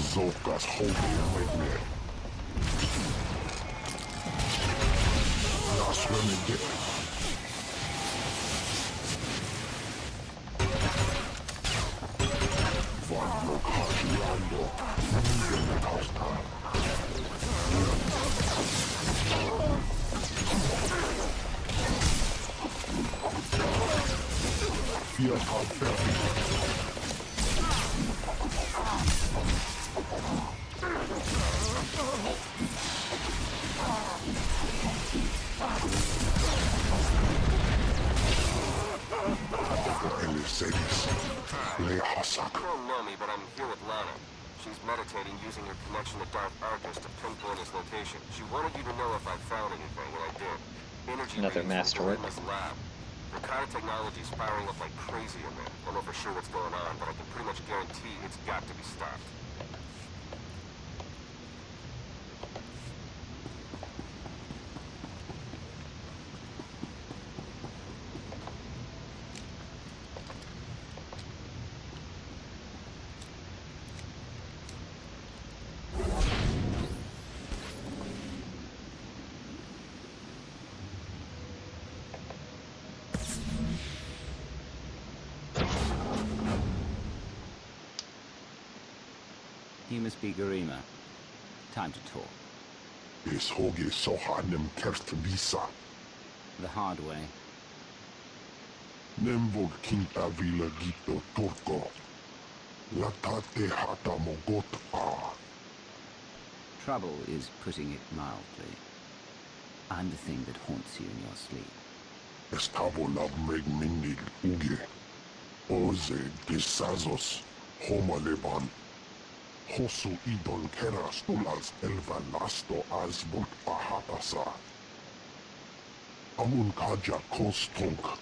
Speaker 10: Zokas holding with me. Nas Renegade. Van Lokhajiando. Moving Costa. Fiat Confetti.
Speaker 11: tell me, but I'm here with Lana. She's meditating using her connection to Darth Arcus to pinpoint his location. She wanted you to know if I found anything, and I did. Energy
Speaker 1: Another
Speaker 11: readings from
Speaker 1: masterwork.
Speaker 11: Garima's lab. The kind of technology's firing up like crazy in there. Don't know for sure what's going on, but I can pretty much guarantee it's got to be stopped.
Speaker 4: You must be Garima. Time to talk.
Speaker 10: Es hoge sohanem kerst visa.
Speaker 4: The hard way.
Speaker 10: Nemvol king avila gito turco. Latate hata mogot a.
Speaker 4: Trouble is putting it mildly. I'm the thing that haunts you in your sleep.
Speaker 10: Estavo lav meg minnig uge. Oze gesazos. Homaleban. Hosu idon keras tulas elva lasto as bot ahatasa. Amun kaja kostonk.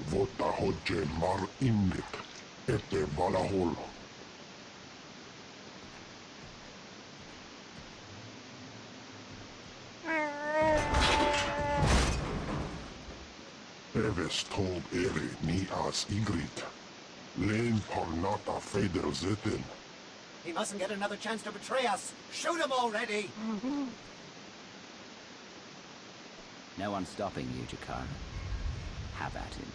Speaker 10: Vota hodje mar indit. Ete valahol. Eves told ere ni as igrit. Len parnata feder zeten.
Speaker 6: He mustn't get another chance to betray us. Shoot him already!
Speaker 4: No one's stopping you, Jakara. Have at him.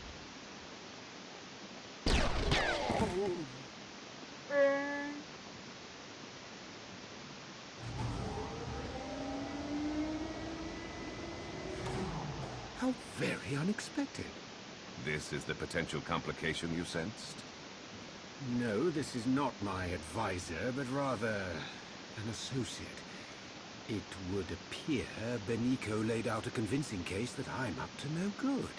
Speaker 7: How very unexpected.
Speaker 5: This is the potential complication you sensed?
Speaker 7: No, this is not my advisor, but rather an associate. It would appear Beniko laid out a convincing case that I'm up to no good.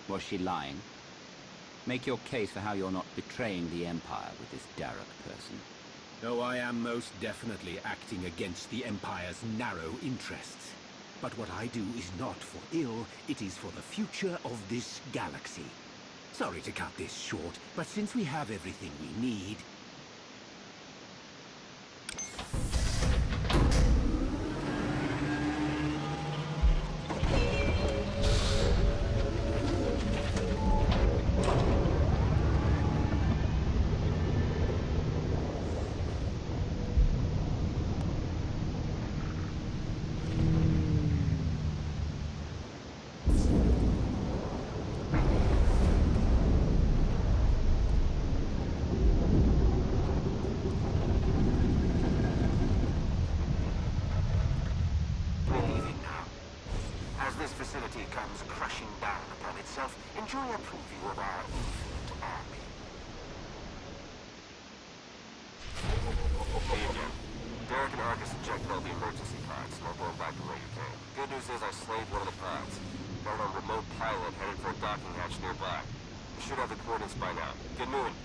Speaker 4: Was she lying? Make your case for how you're not betraying the Empire with this Daruk person.
Speaker 7: No, I am most definitely acting against the Empire's narrow interests. But what I do is not for ill, it is for the future of this galaxy. Sorry to cut this short, but since we have everything we need...
Speaker 11: facility comes crashing down upon itself, enjoy a preview of our infinite army. Me again. Derek and Arcus ejected all the emergency pods, and are going back the way you came. Good news is I slaved one of the pods. Got it on remote pilot, headed for a docking hatch nearby. You should have the coordinates by now. Get moving.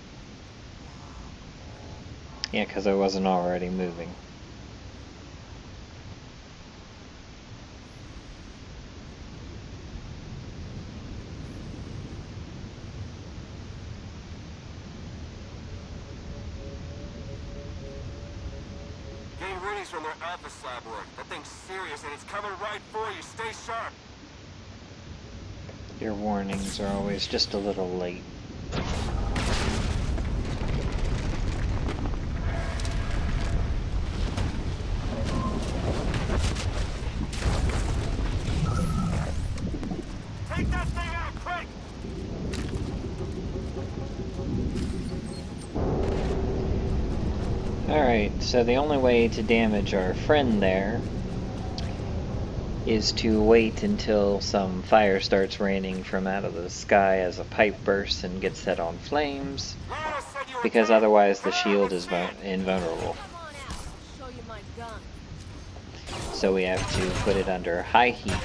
Speaker 1: Yeah, because I wasn't already moving.
Speaker 11: Getting ready from their Alpha cyborg. That thing's serious and it's coming right for you. Stay sharp.
Speaker 1: Your warnings are always just a little late.
Speaker 11: Take that thing out, quick!
Speaker 1: Alright, so the only way to damage our friend there is to wait until some fire starts raining from out of the sky as a pipe bursts and gets set on flames, because otherwise the shield is invulnerable.
Speaker 9: Come on out. Show you my gun.
Speaker 1: So we have to put it under high heat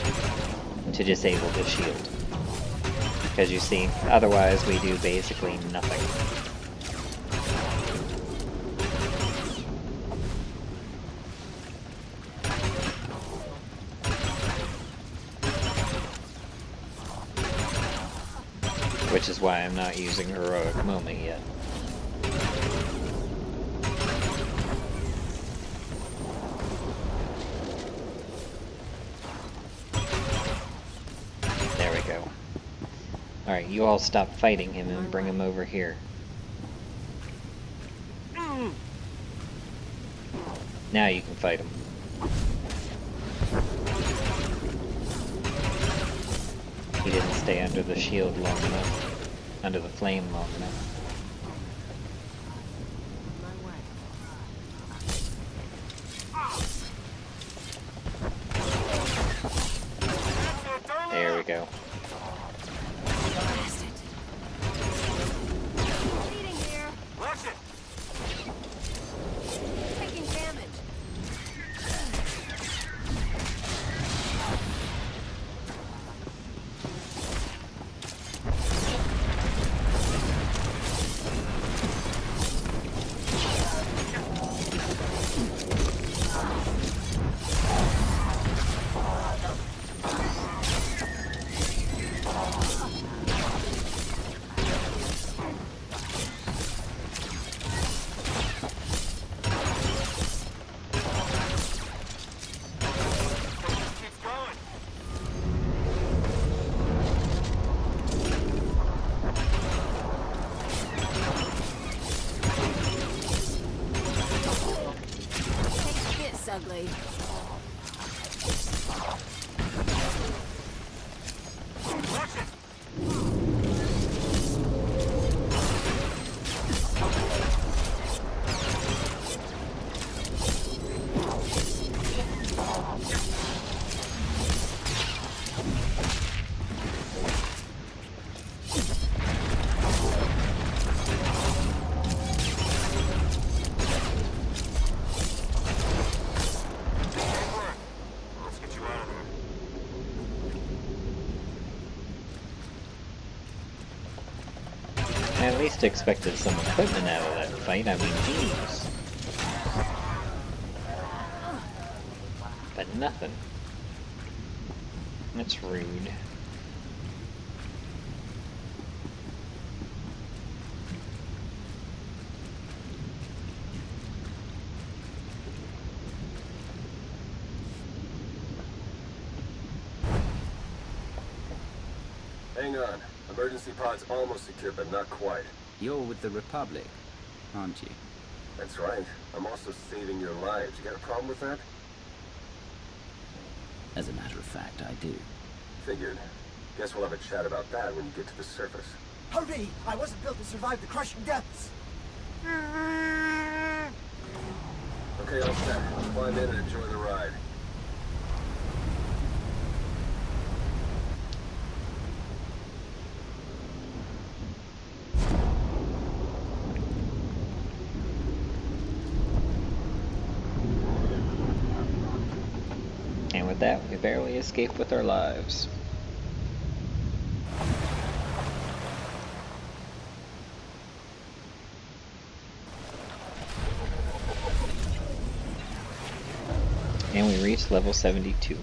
Speaker 1: to disable the shield. Because you see, otherwise we do basically nothing. Which is why I'm not using Heroic Moment yet. There we go. Alright, you all stop fighting him and bring him over here. Now you can fight him. He didn't stay under the shield long enough. Under the flame long enough. There we go.
Speaker 9: Taking damage. Ugly.
Speaker 1: I at least expected some equipment out of that fight. I mean, jeez. But nothing. That's rude.
Speaker 11: Hang on. Emergency pod's almost secure, but not quite.
Speaker 4: You're with the Republic, aren't you?
Speaker 11: That's right. I'm also saving your lives. You got a problem with that?
Speaker 4: As a matter of fact, I do.
Speaker 11: Figured. Guess we'll have a chat about that when you get to the surface.
Speaker 6: Hurry! I wasn't built to survive the crushing depths!
Speaker 11: Okay, all set. Climb in and enjoy the ride.
Speaker 1: And with that, we barely escaped with our lives. And we reached level 72.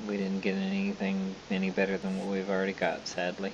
Speaker 1: We didn't get anything any better than what we've already got, sadly.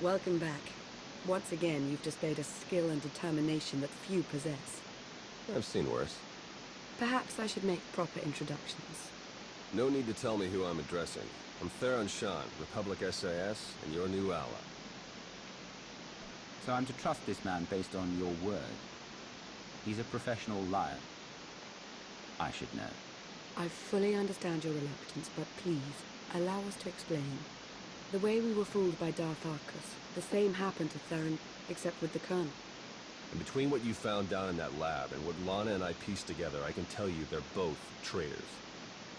Speaker 2: Welcome back. Once again, you've displayed a skill and determination that few possess.
Speaker 12: I've seen worse.
Speaker 2: Perhaps I should make proper introductions.
Speaker 12: No need to tell me who I'm addressing. I'm Theron Shan, Republic SAS, and your new ally.
Speaker 4: So I'm to trust this man based on your word? He's a professional liar. I should know.
Speaker 2: I fully understand your reluctance, but please, allow us to explain. The way we were fooled by Darth Arcus, the same happened to Theron, except with the Colonel.
Speaker 12: And between what you found down in that lab and what Lana and I pieced together, I can tell you they're both traitors.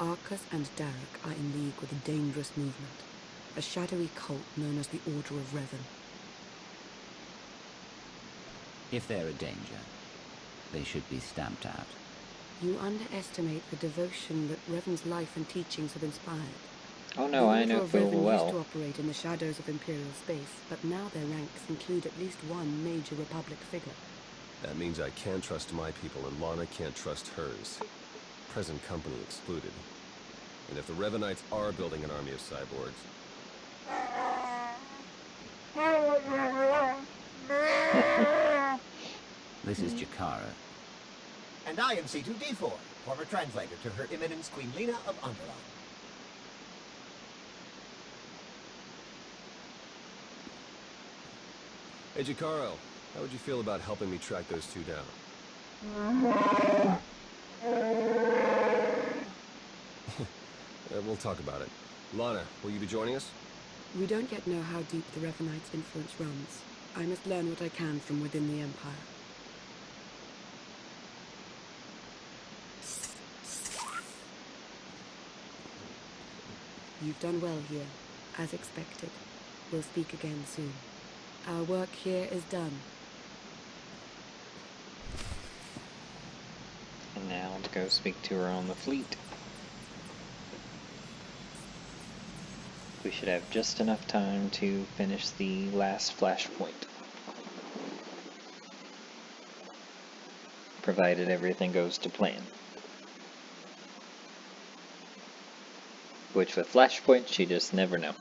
Speaker 2: Arcus and Derek are in league with a dangerous movement, a shadowy cult known as the Order of Revan.
Speaker 4: If they're a danger, they should be stamped out.
Speaker 2: You underestimate the devotion that Revan's life and teachings have inspired.
Speaker 1: Oh no, I know full
Speaker 2: Revan used to
Speaker 1: well.
Speaker 2: operate in the shadows of Imperial space, but now their ranks include at least one major Republic figure.
Speaker 12: That means I can't trust my people and Lana can't trust hers. Present company excluded. And if the Revanites are building an army of cyborgs...
Speaker 4: This is Jakara.
Speaker 6: And I am C2D4, former translator to Her Eminence Queen Lena of Underland.
Speaker 12: Hey, Jakaro, how would you feel about helping me track those two down? We'll talk about it. Lana, will you be joining us?
Speaker 2: We don't yet know how deep the Revanites' influence runs. I must learn what I can from within the Empire. You've done well here, as expected. We'll speak again soon. Our work here is done.
Speaker 1: And now to go speak to her on the fleet. We should have just enough time to finish the last flashpoint. Provided everything goes to plan. Which with flashpoints, you just never know.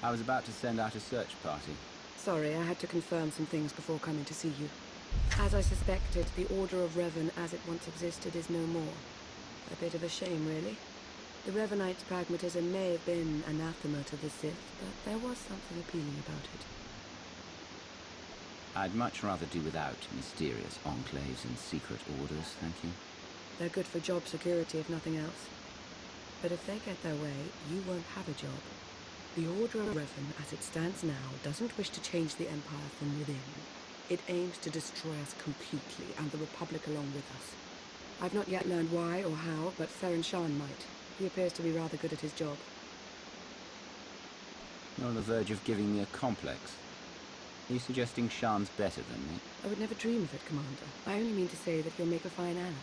Speaker 4: I was about to send out a search party.
Speaker 2: Sorry, I had to confirm some things before coming to see you. As I suspected, the Order of Revan as it once existed is no more. A bit of a shame, really. The Revanites' pragmatism may have been anathema to the Sith, but there was something appealing about it.
Speaker 4: I'd much rather do without mysterious enclaves and secret orders, thank you.
Speaker 2: They're good for job security, if nothing else. But if they get their way, you won't have a job. The Order of Revan, as it stands now, doesn't wish to change the Empire from within. It aims to destroy us completely, and the Republic along with us. I've not yet learned why or how, but Theron Shan might. He appears to be rather good at his job.
Speaker 4: You're on the verge of giving me a complex. Are you suggesting Shan's better than me?
Speaker 2: I would never dream of it, Commander. I only mean to say that he'll make a fine ally.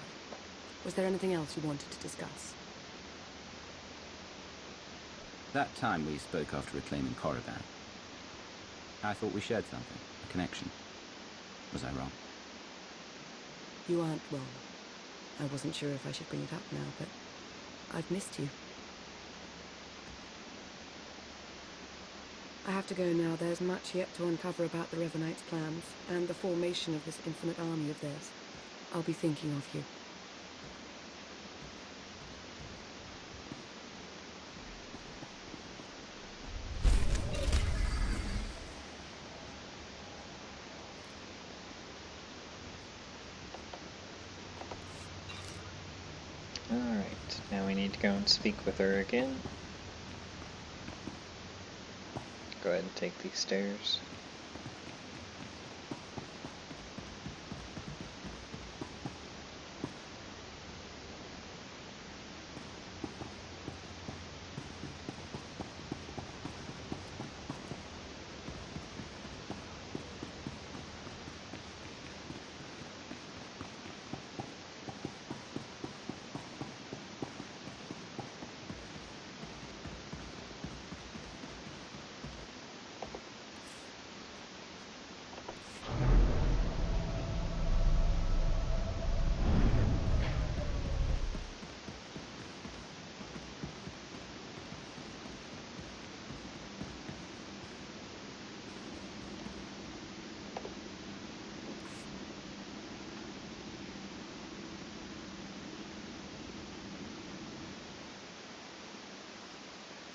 Speaker 2: Was there anything else you wanted to discuss?
Speaker 4: That time we spoke after reclaiming Korriban. I thought we shared something, a connection. Was I wrong?
Speaker 2: You aren't wrong. I wasn't sure if I should bring it up now, but I've missed you. I have to go now. There's much yet to uncover about the Revanites' plans, and the formation of this infinite army of theirs. I'll be thinking of you.
Speaker 1: Alright, now we need to go and speak with her again. Go ahead and take these stairs.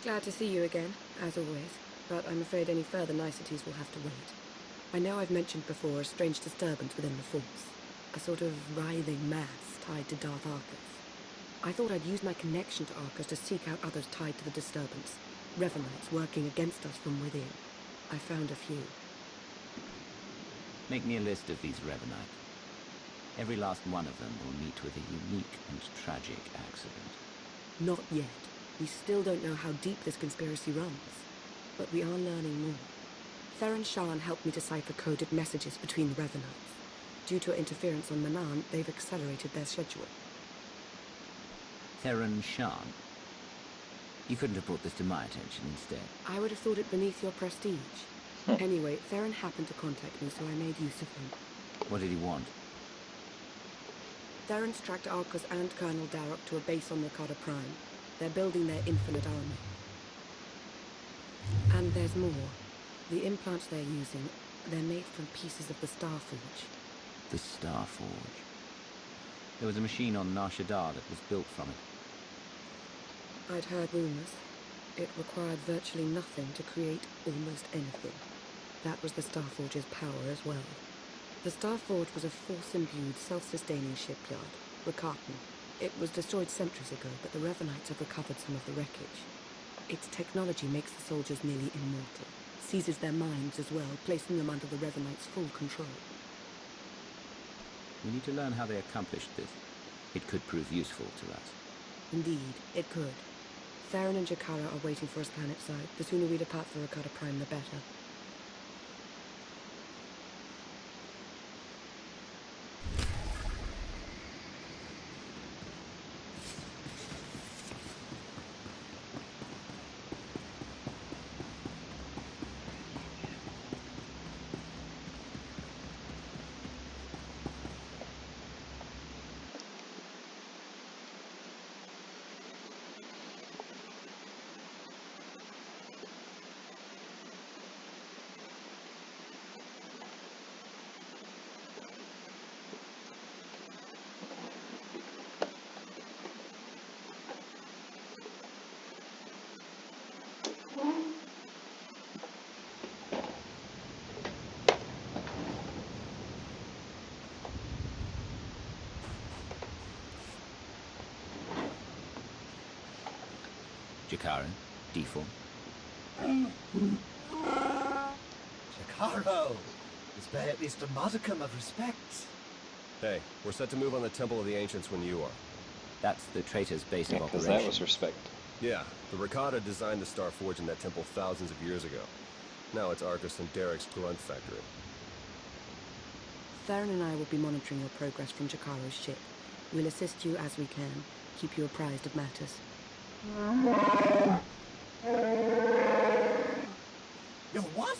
Speaker 13: Glad to see you again, as always, but I'm afraid any further niceties will have to wait. I know I've mentioned before a strange disturbance within the Force, a sort of writhing mass tied to Darth Arcus. I thought I'd use my connection to Arcus to seek out others tied to the disturbance, Revanites working against us from within. I found a few.
Speaker 4: Make me a list of these Revanites. Every last one of them will meet with a unique and tragic accident.
Speaker 13: Not yet. We still don't know how deep this conspiracy runs, but we are learning more. Theron Shan helped me decipher coded messages between the Revanites. Due to interference on Manan, they've accelerated their schedule.
Speaker 4: Theron Shan? You couldn't have brought this to my attention instead.
Speaker 13: I would have thought it beneath your prestige. Anyway, Theron happened to contact me, so I made use of him.
Speaker 4: What did he want?
Speaker 13: Theron's tracked Arcus and Colonel Darroch to a base on Rakata Prime. They're building their infinite army. And there's more. The implants they're using, they're made from pieces of the Starforge.
Speaker 4: The Starforge? There was a machine on Nar Shaddaa that was built from it.
Speaker 13: I'd heard rumors. It required virtually nothing to create almost anything. That was the Starforge's power as well. The Starforge was a Force-imbued, self-sustaining shipyard, Rakatan. It was destroyed centuries ago, but the Revanites have recovered some of the wreckage. Its technology makes the soldiers nearly immortal, seizes their minds as well, placing them under the Revanites' full control.
Speaker 4: We need to learn how they accomplished this. It could prove useful to us.
Speaker 13: Indeed, it could. Theron and Jakara are waiting for us planetside. The sooner we depart for Rakata Prime, the better.
Speaker 4: Jakara, D4.
Speaker 6: Jakaro! Display at least a modicum of respect.
Speaker 12: Hey, we're set to move on the Temple of the Ancients when you are.
Speaker 4: That's the traitor's base of
Speaker 1: Because
Speaker 4: operation.
Speaker 1: that was respect.
Speaker 12: Yeah, the Rakata designed the Starforge in that temple thousands of years ago. Now it's Arcus and Derek's grunt factory.
Speaker 13: Theron and I will be monitoring your progress from Jakaro's ship. We'll assist you as we can, keep you apprised of matters.
Speaker 6: Yo, what?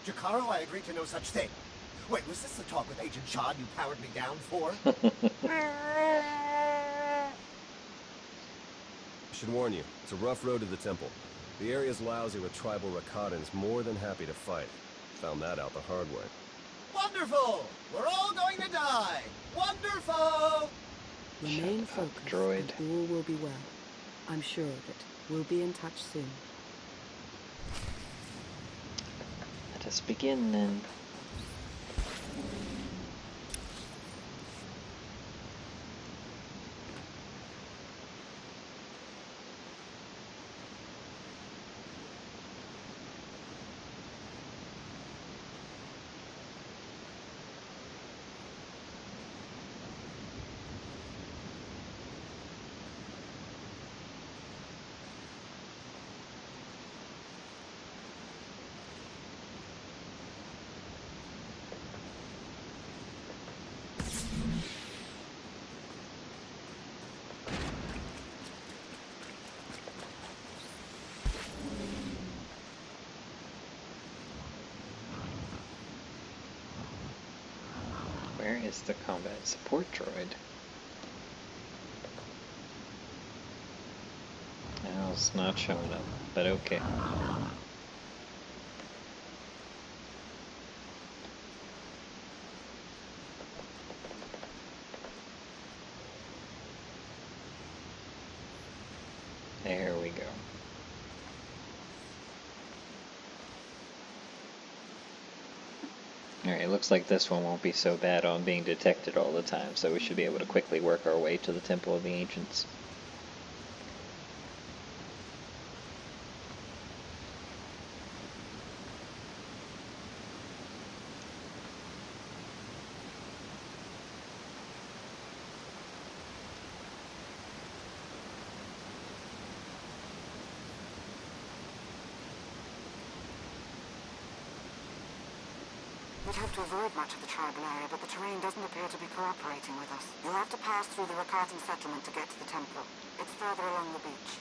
Speaker 6: Jakaro, I agree to no such thing. Wait, was this the talk with Agent Shan you powered me down for?
Speaker 12: I should warn you, it's a rough road to the temple. The area's lousy with tribal Rakatans more than happy to fight. Found that out the hard way.
Speaker 6: Wonderful! We're all going to die! Wonderful!
Speaker 13: Remain focused,
Speaker 1: droid.
Speaker 13: and all will be well. I'm sure of it. We'll be in touch soon.
Speaker 1: Let us begin then. Where is the combat support droid? Oh, it's not showing up, but okay. There we go. Alright, looks like this one won't be so bad on being detected all the time, so we should be able to quickly work our way to the Temple of the Ancients.
Speaker 2: We'd hope to avoid much of the tribal area, but the terrain doesn't appear to be cooperating with us. You'll have to pass through the Rakatan settlement to get to the temple. It's further along the beach.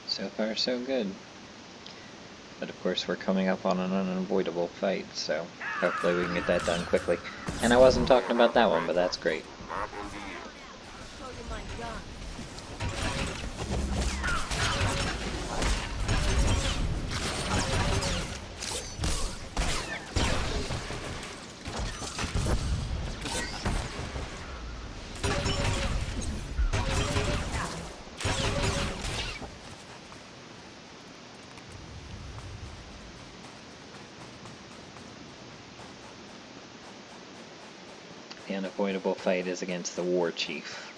Speaker 1: So far, so good. But of course, we're coming up on an unavoidable fight, so hopefully we can get that done quickly. And I wasn't talking about that one, but that's great.
Speaker 9: Show you my gun.
Speaker 1: The unavoidable fight is against the War Chief.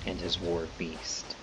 Speaker 1: And his war beast.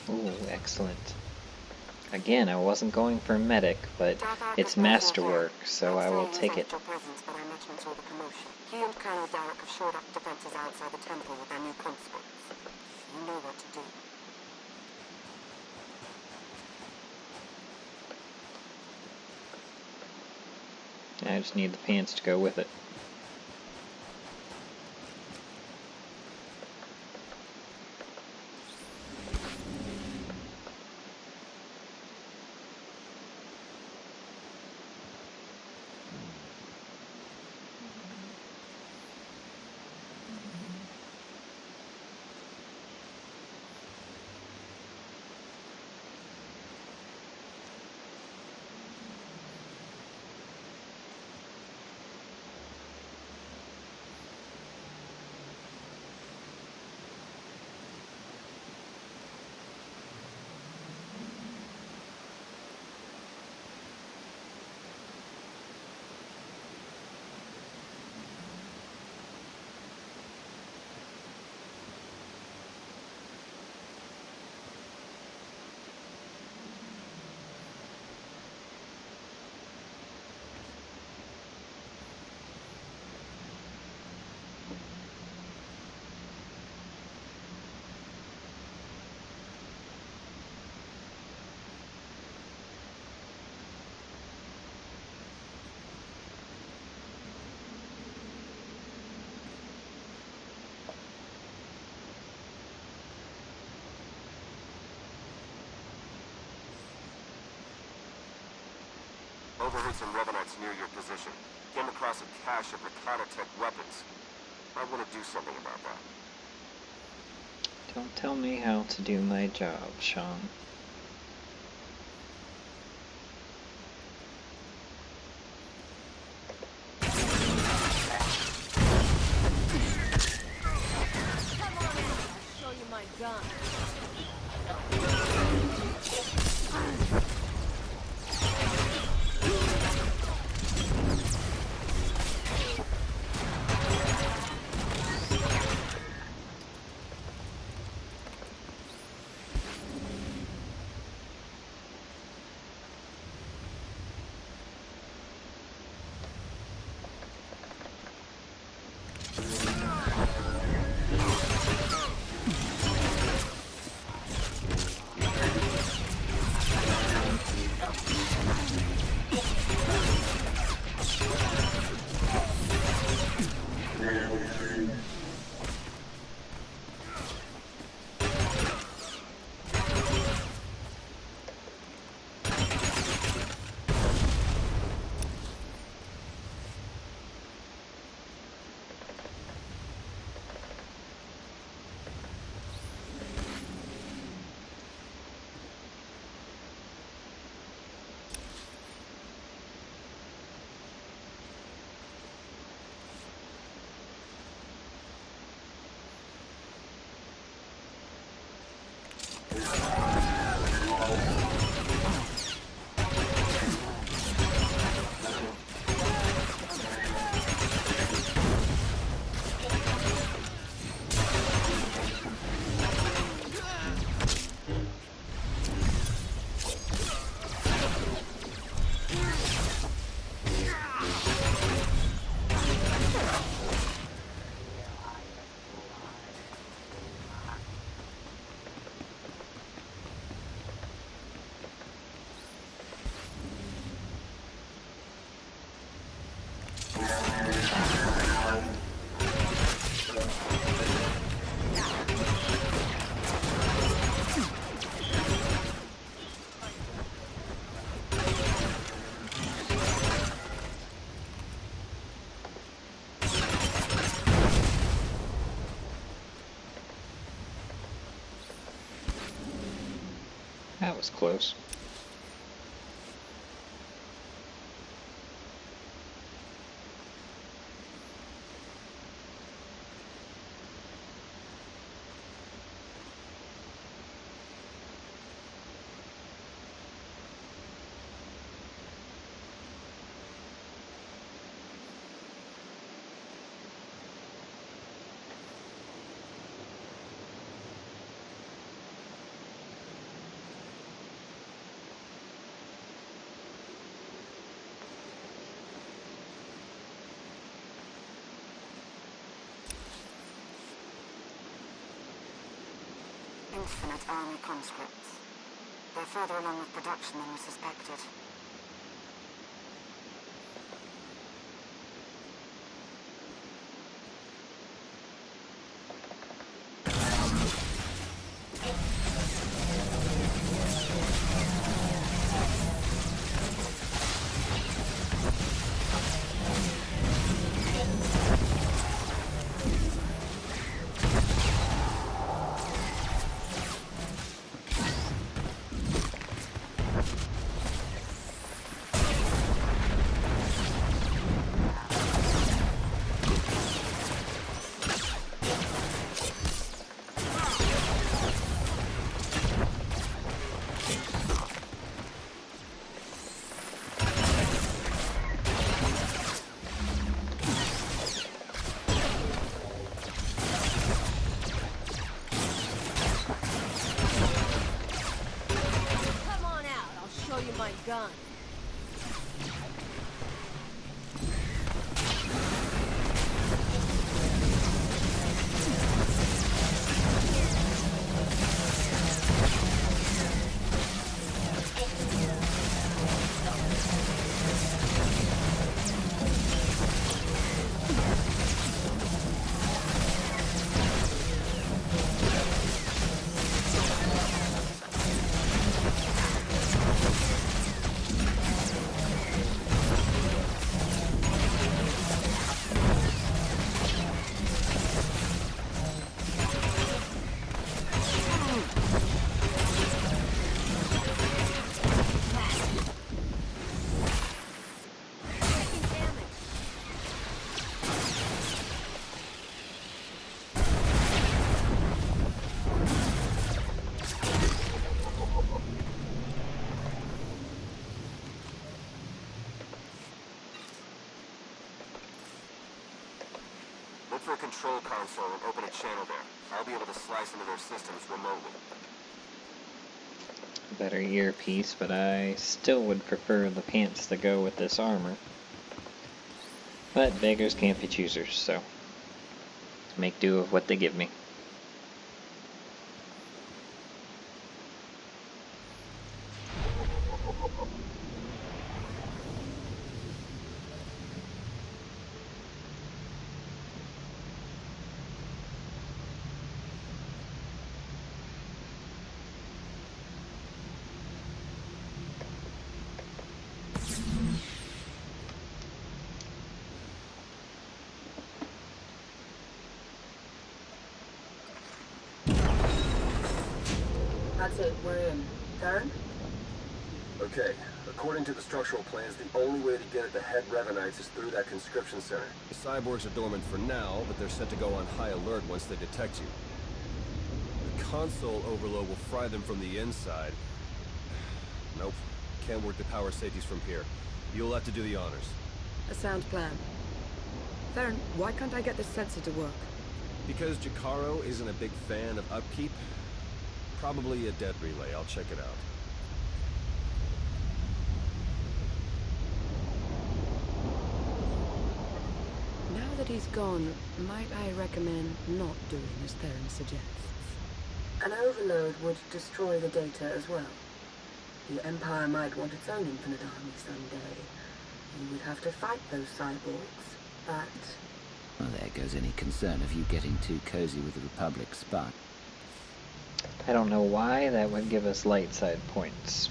Speaker 1: Ooh, excellent. Again, I wasn't going for medic, but it's masterwork, so I will take it.
Speaker 2: Your presence, but I mentioned saw the commotion. He and Colonel Derek have shored up defenses outside the temple with their new conscripts. You know what to do.
Speaker 1: I just need the pants to go with it.
Speaker 11: Overheard some Revanites near your position. Came across a cache of Recon-Tech weapons. I want to do something about that.
Speaker 1: Don't tell me how to do my job, Sean.
Speaker 9: Come on in. I'll show you my gun.
Speaker 1: That was close.
Speaker 2: infinite army conscripts. They're further along with production than we suspected.
Speaker 9: My gun.
Speaker 11: Look for a control console and open a channel there. I'll be able to slice into their systems remotely.
Speaker 1: Better earpiece, but I still would prefer the pants to go with this armor. But beggars can't be choosers, so make do with what they give me.
Speaker 13: That's it, we're in. Darren?
Speaker 12: Okay, according to the structural plans, the only way to get at the head Revanites is through that conscription center. The cyborgs are dormant for now, but they're set to go on high alert once they detect you. The console overload will fry them from the inside. Nope, can't work the power safeties from here. You'll have to do the honors.
Speaker 13: A sound plan. Theron, why can't I get this sensor to work?
Speaker 12: Because Jakaro isn't a big fan of upkeep, probably a dead relay. I'll check it out.
Speaker 13: Now that he's gone, might I recommend not doing as Theron suggests? An overload would destroy the data as well. The Empire might want its own infinite army someday. You would have to fight those cyborgs, but...
Speaker 4: Well, there goes any concern of you getting too cozy with the Republic spy.
Speaker 1: I don't know why that would give us light side points.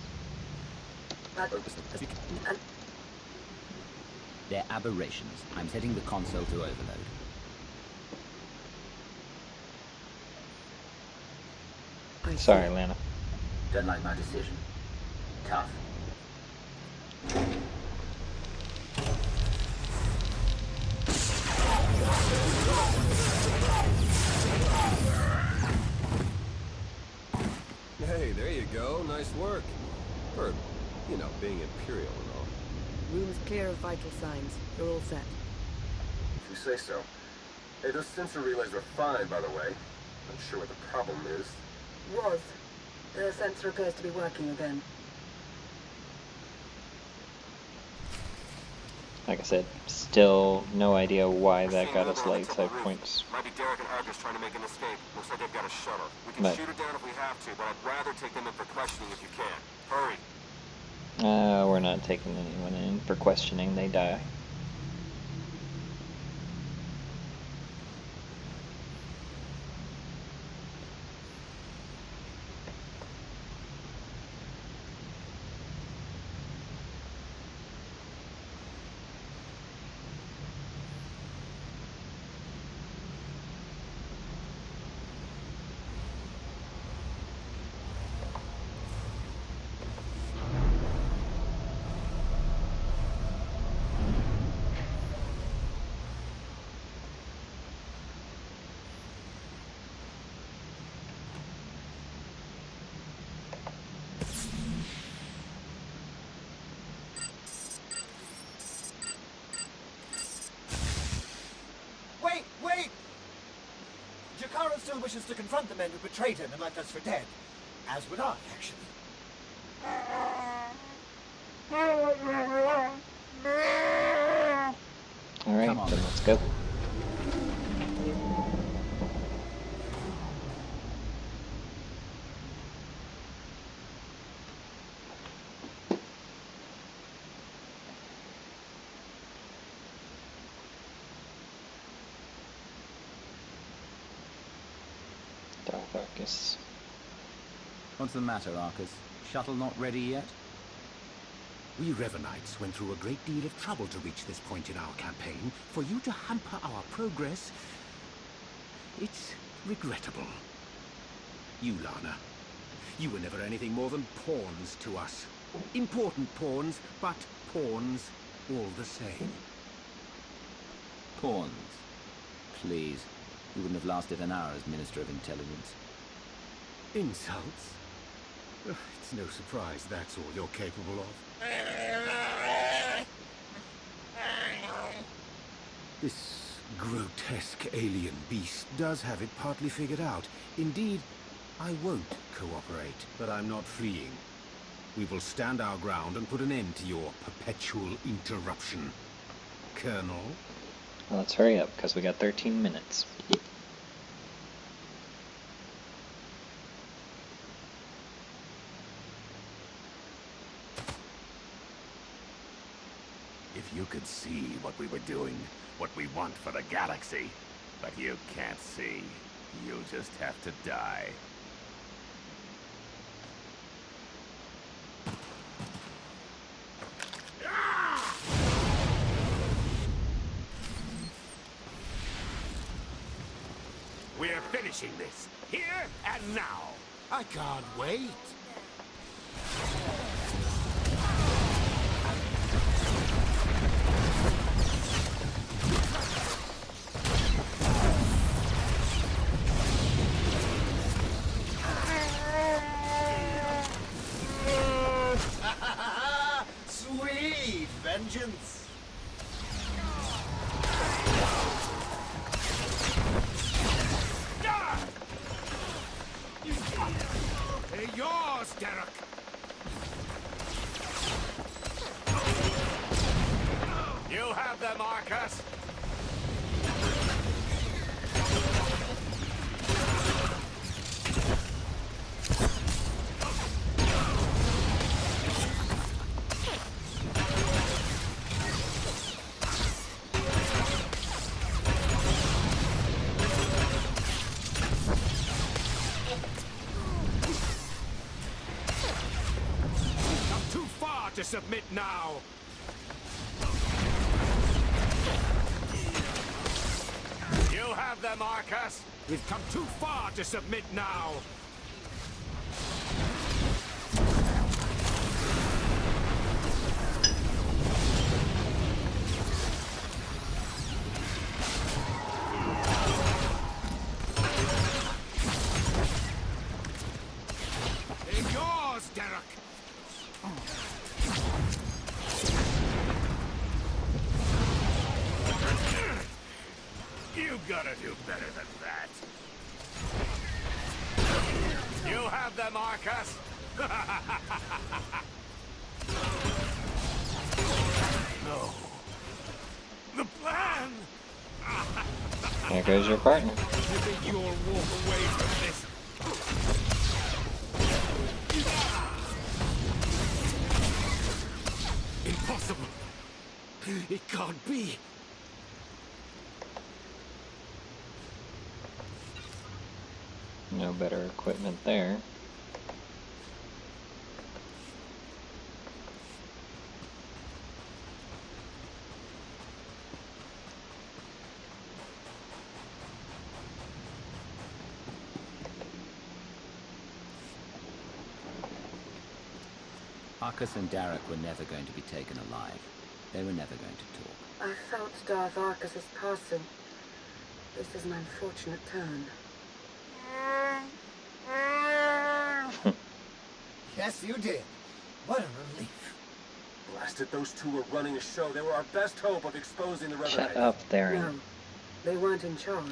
Speaker 4: They're aberrations. I'm setting the console to overload.
Speaker 1: Sorry, Lana.
Speaker 4: Don't like my decision. Tough.
Speaker 12: Hey, there you go. Nice work. For, you know, being Imperial and all.
Speaker 13: Room's clear of vital signs. You're all set.
Speaker 12: If you say so. Hey, those sensor relays are fine, by the way. Not sure what the problem is.
Speaker 13: Was. The sensor appears to be working again.
Speaker 1: Like I said, still no idea why
Speaker 11: We're
Speaker 1: that
Speaker 11: seeing
Speaker 1: got
Speaker 11: movement
Speaker 1: us
Speaker 11: on the
Speaker 1: light
Speaker 11: temple
Speaker 1: side
Speaker 11: roof.
Speaker 1: points.
Speaker 11: Might be Derek and Argus trying to make an escape. Looks like they've got a shuttle. We can
Speaker 1: But
Speaker 11: shoot it down if we have to, but I'd rather take them in for questioning if you can. Hurry.
Speaker 1: we're not taking anyone in for questioning, they die.
Speaker 6: Wait! Jakaro still wishes to confront the men who betrayed him and left us for dead. As would I, actually.
Speaker 1: Alright, then let's go. Darth Arcus.
Speaker 4: What's the matter, Arcus? Shuttle not ready yet?
Speaker 7: We Revanites went through a great deal of trouble to reach this point in our campaign. For you to hamper our progress, it's regrettable. You, Lana, you were never anything more than pawns to us. Important pawns, but pawns all the same.
Speaker 4: Pawns. Please. You wouldn't have lasted an hour as Minister of Intelligence.
Speaker 7: Insults? It's no surprise that's all you're capable of. This grotesque alien beast does have it partly figured out. Indeed, I won't cooperate, but I'm not fleeing. We will stand our ground and put an end to your perpetual interruption. Colonel?
Speaker 1: Well, let's hurry up, because we got 13 minutes.
Speaker 8: If you could see what we were doing, what we want for the galaxy, but you can't see, you'll just have to die. We're finishing this, here and now.
Speaker 7: I can't wait.
Speaker 6: Sweet vengeance!
Speaker 7: They're yours, Derek!
Speaker 8: You have them, Arcus.
Speaker 7: To submit now!
Speaker 8: You have them, Arcus.
Speaker 7: We've come too far to submit now! They're yours, Derek!
Speaker 8: You gotta do better than that. You have them, Arcus.
Speaker 7: No.
Speaker 1: There goes your partner.
Speaker 8: You think you'll walk away from this?
Speaker 7: Impossible! It can't be!
Speaker 1: No better equipment there.
Speaker 4: Arcus and Derek were never going to be taken alive. They were never going to talk.
Speaker 13: I felt Darth Arcus's passing. This is an unfortunate turn.
Speaker 6: Yes, you did. What a relief.
Speaker 12: Blasted, those two were running a show. They were our best hope of exposing the Revanites.
Speaker 1: Shut up, Theron.
Speaker 13: No, they weren't in charge.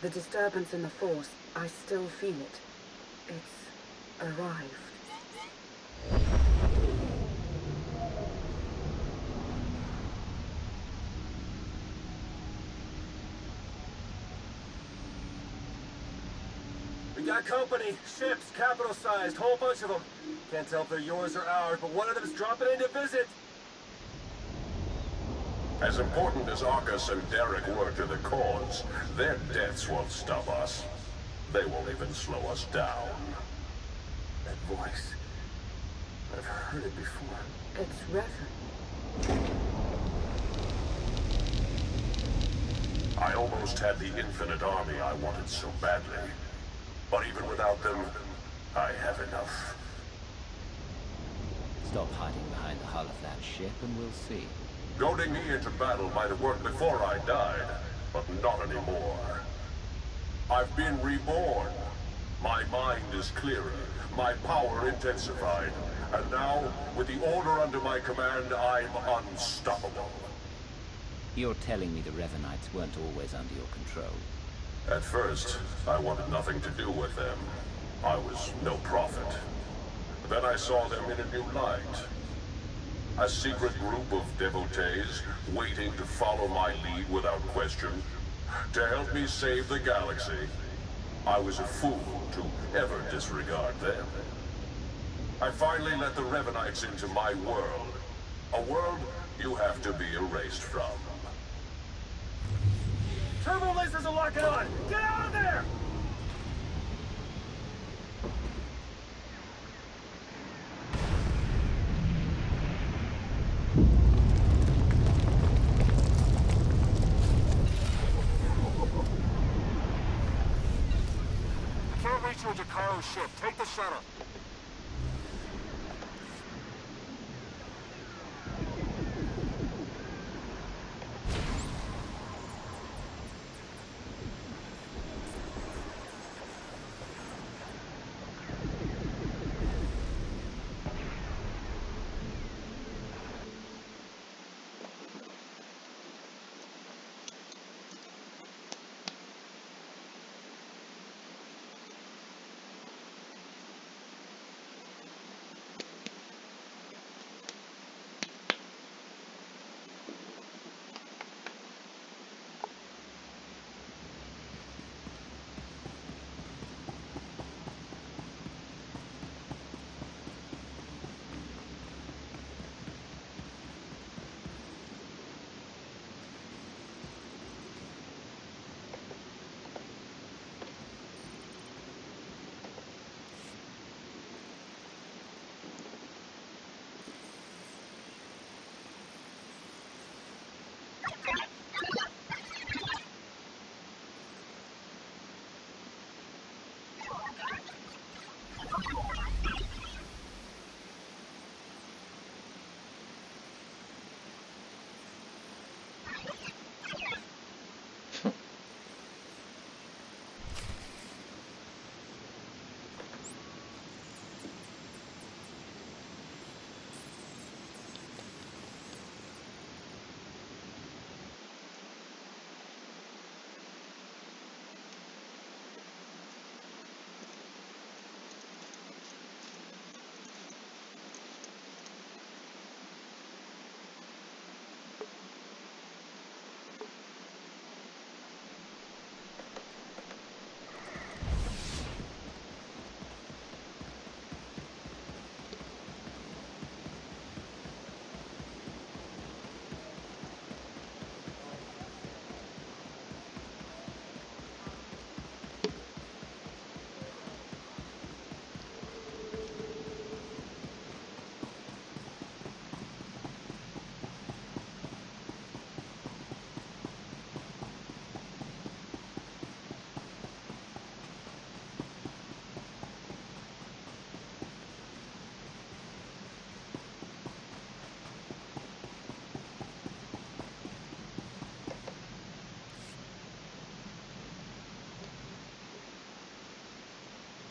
Speaker 13: The disturbance in the Force, I still feel it. It's arrived.
Speaker 12: We got company. Ships, capital-sized, whole bunch of them. Can't tell if they're yours or ours, but one of them's dropping in to visit.
Speaker 10: As important as Arcus and Derek were to the cause, their deaths won't stop us. They won't even slow us down.
Speaker 6: That voice. I've heard it before.
Speaker 13: It's Revan.
Speaker 10: I almost had the infinite army I wanted so badly. But even without them, I have enough.
Speaker 4: Stop hiding behind the hull of that ship and we'll see.
Speaker 10: Goading me into battle might have worked before I died, but not anymore. I've been reborn. My mind is clearer, my power intensified, and now, with the Order under my command, I'm unstoppable.
Speaker 4: You're telling me the Revanites weren't always under your control?
Speaker 10: At first, I wanted nothing to do with them. I was no prophet. Then I saw them in a new light. A secret group of devotees waiting to follow my lead without question, to help me save the galaxy. I was a fool to ever disregard them. I finally let the Revanites into my world. A world you have to be erased from.
Speaker 12: Turbo lasers are locking on! Get out of there!
Speaker 11: I can't reach you with Jakaro's ship. Take the shuttle.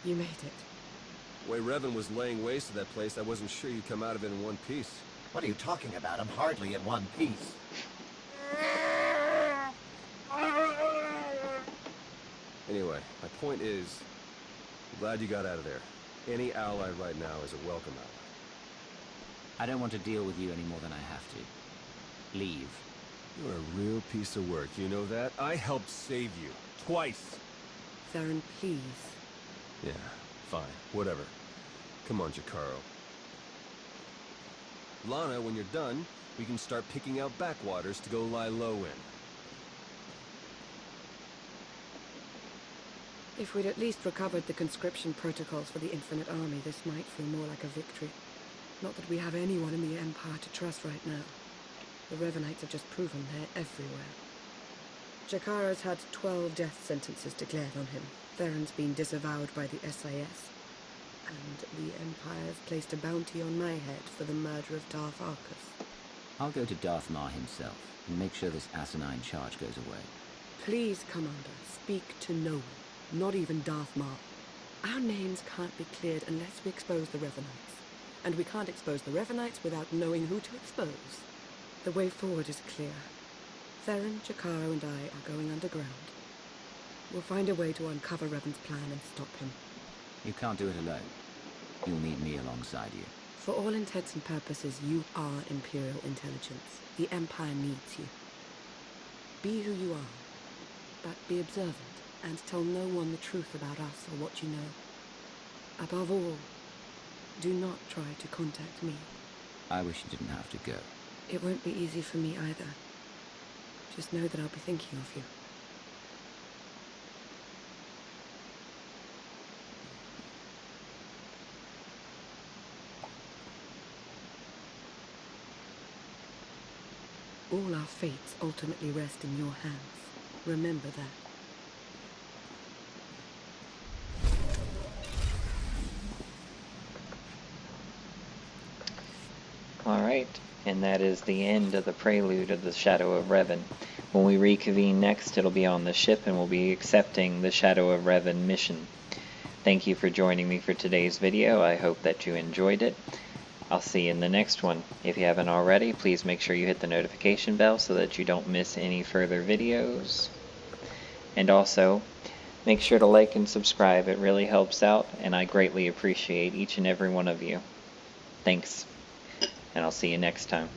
Speaker 13: You made it.
Speaker 12: The way Revan was laying waste to that place, I wasn't sure you'd come out of it in one piece.
Speaker 6: What are you talking about? I'm hardly in one piece.
Speaker 12: Anyway, my point is, I'm glad you got out of there. Any ally right now is a welcome ally.
Speaker 4: I don't want to deal with you any more than I have to. Leave.
Speaker 12: You're a real piece of work, you know that? I helped save you. Twice.
Speaker 13: Theron, please.
Speaker 12: Yeah, fine. Whatever. Come on, Jakaro. Lana, when you're done, we can start picking out backwaters to go lie low in.
Speaker 13: If we'd at least recovered the conscription protocols for the Infinite Army, this might feel more like a victory. Not that we have anyone in the Empire to trust right now. The Revanites have just proven they're everywhere. Jakaro's had 12 death sentences declared on him. Theron's been disavowed by the SIS. And the Empire's placed a bounty on my head for the murder of Darth Arcus.
Speaker 4: I'll go to Darth Mar himself and make sure this asinine charge goes away.
Speaker 13: Please, Commander, speak to no one. Not even Darth Mar. Our names can't be cleared unless we expose the Revanites. And we can't expose the Revanites without knowing who to expose. The way forward is clear. Theron, Jakaro, and I are going underground. We'll find a way to uncover Revan's plan and stop him.
Speaker 4: You can't do it alone. You'll need me alongside you.
Speaker 13: For all intents and purposes, you are Imperial intelligence. The Empire needs you. Be who you are, but be observant and tell no one the truth about us or what you know. Above all, do not try to contact me.
Speaker 4: I wish you didn't have to go.
Speaker 13: It won't be easy for me either. Just know that I'll be thinking of you. All our fates ultimately rest in your hands. Remember that.
Speaker 1: Alright, and that is the end of the prelude of the Shadow of Revan. When we reconvene next, it'll be on the ship and we'll be accepting the Shadow of Revan mission. Thank you for joining me for today's video. I hope that you enjoyed it. I'll see you in the next one. If you haven't already, please make sure you hit the notification bell so that you don't miss any further videos. And also, make sure to like and subscribe. It really helps out, and I greatly appreciate each and every one of you. Thanks, and I'll see you next time.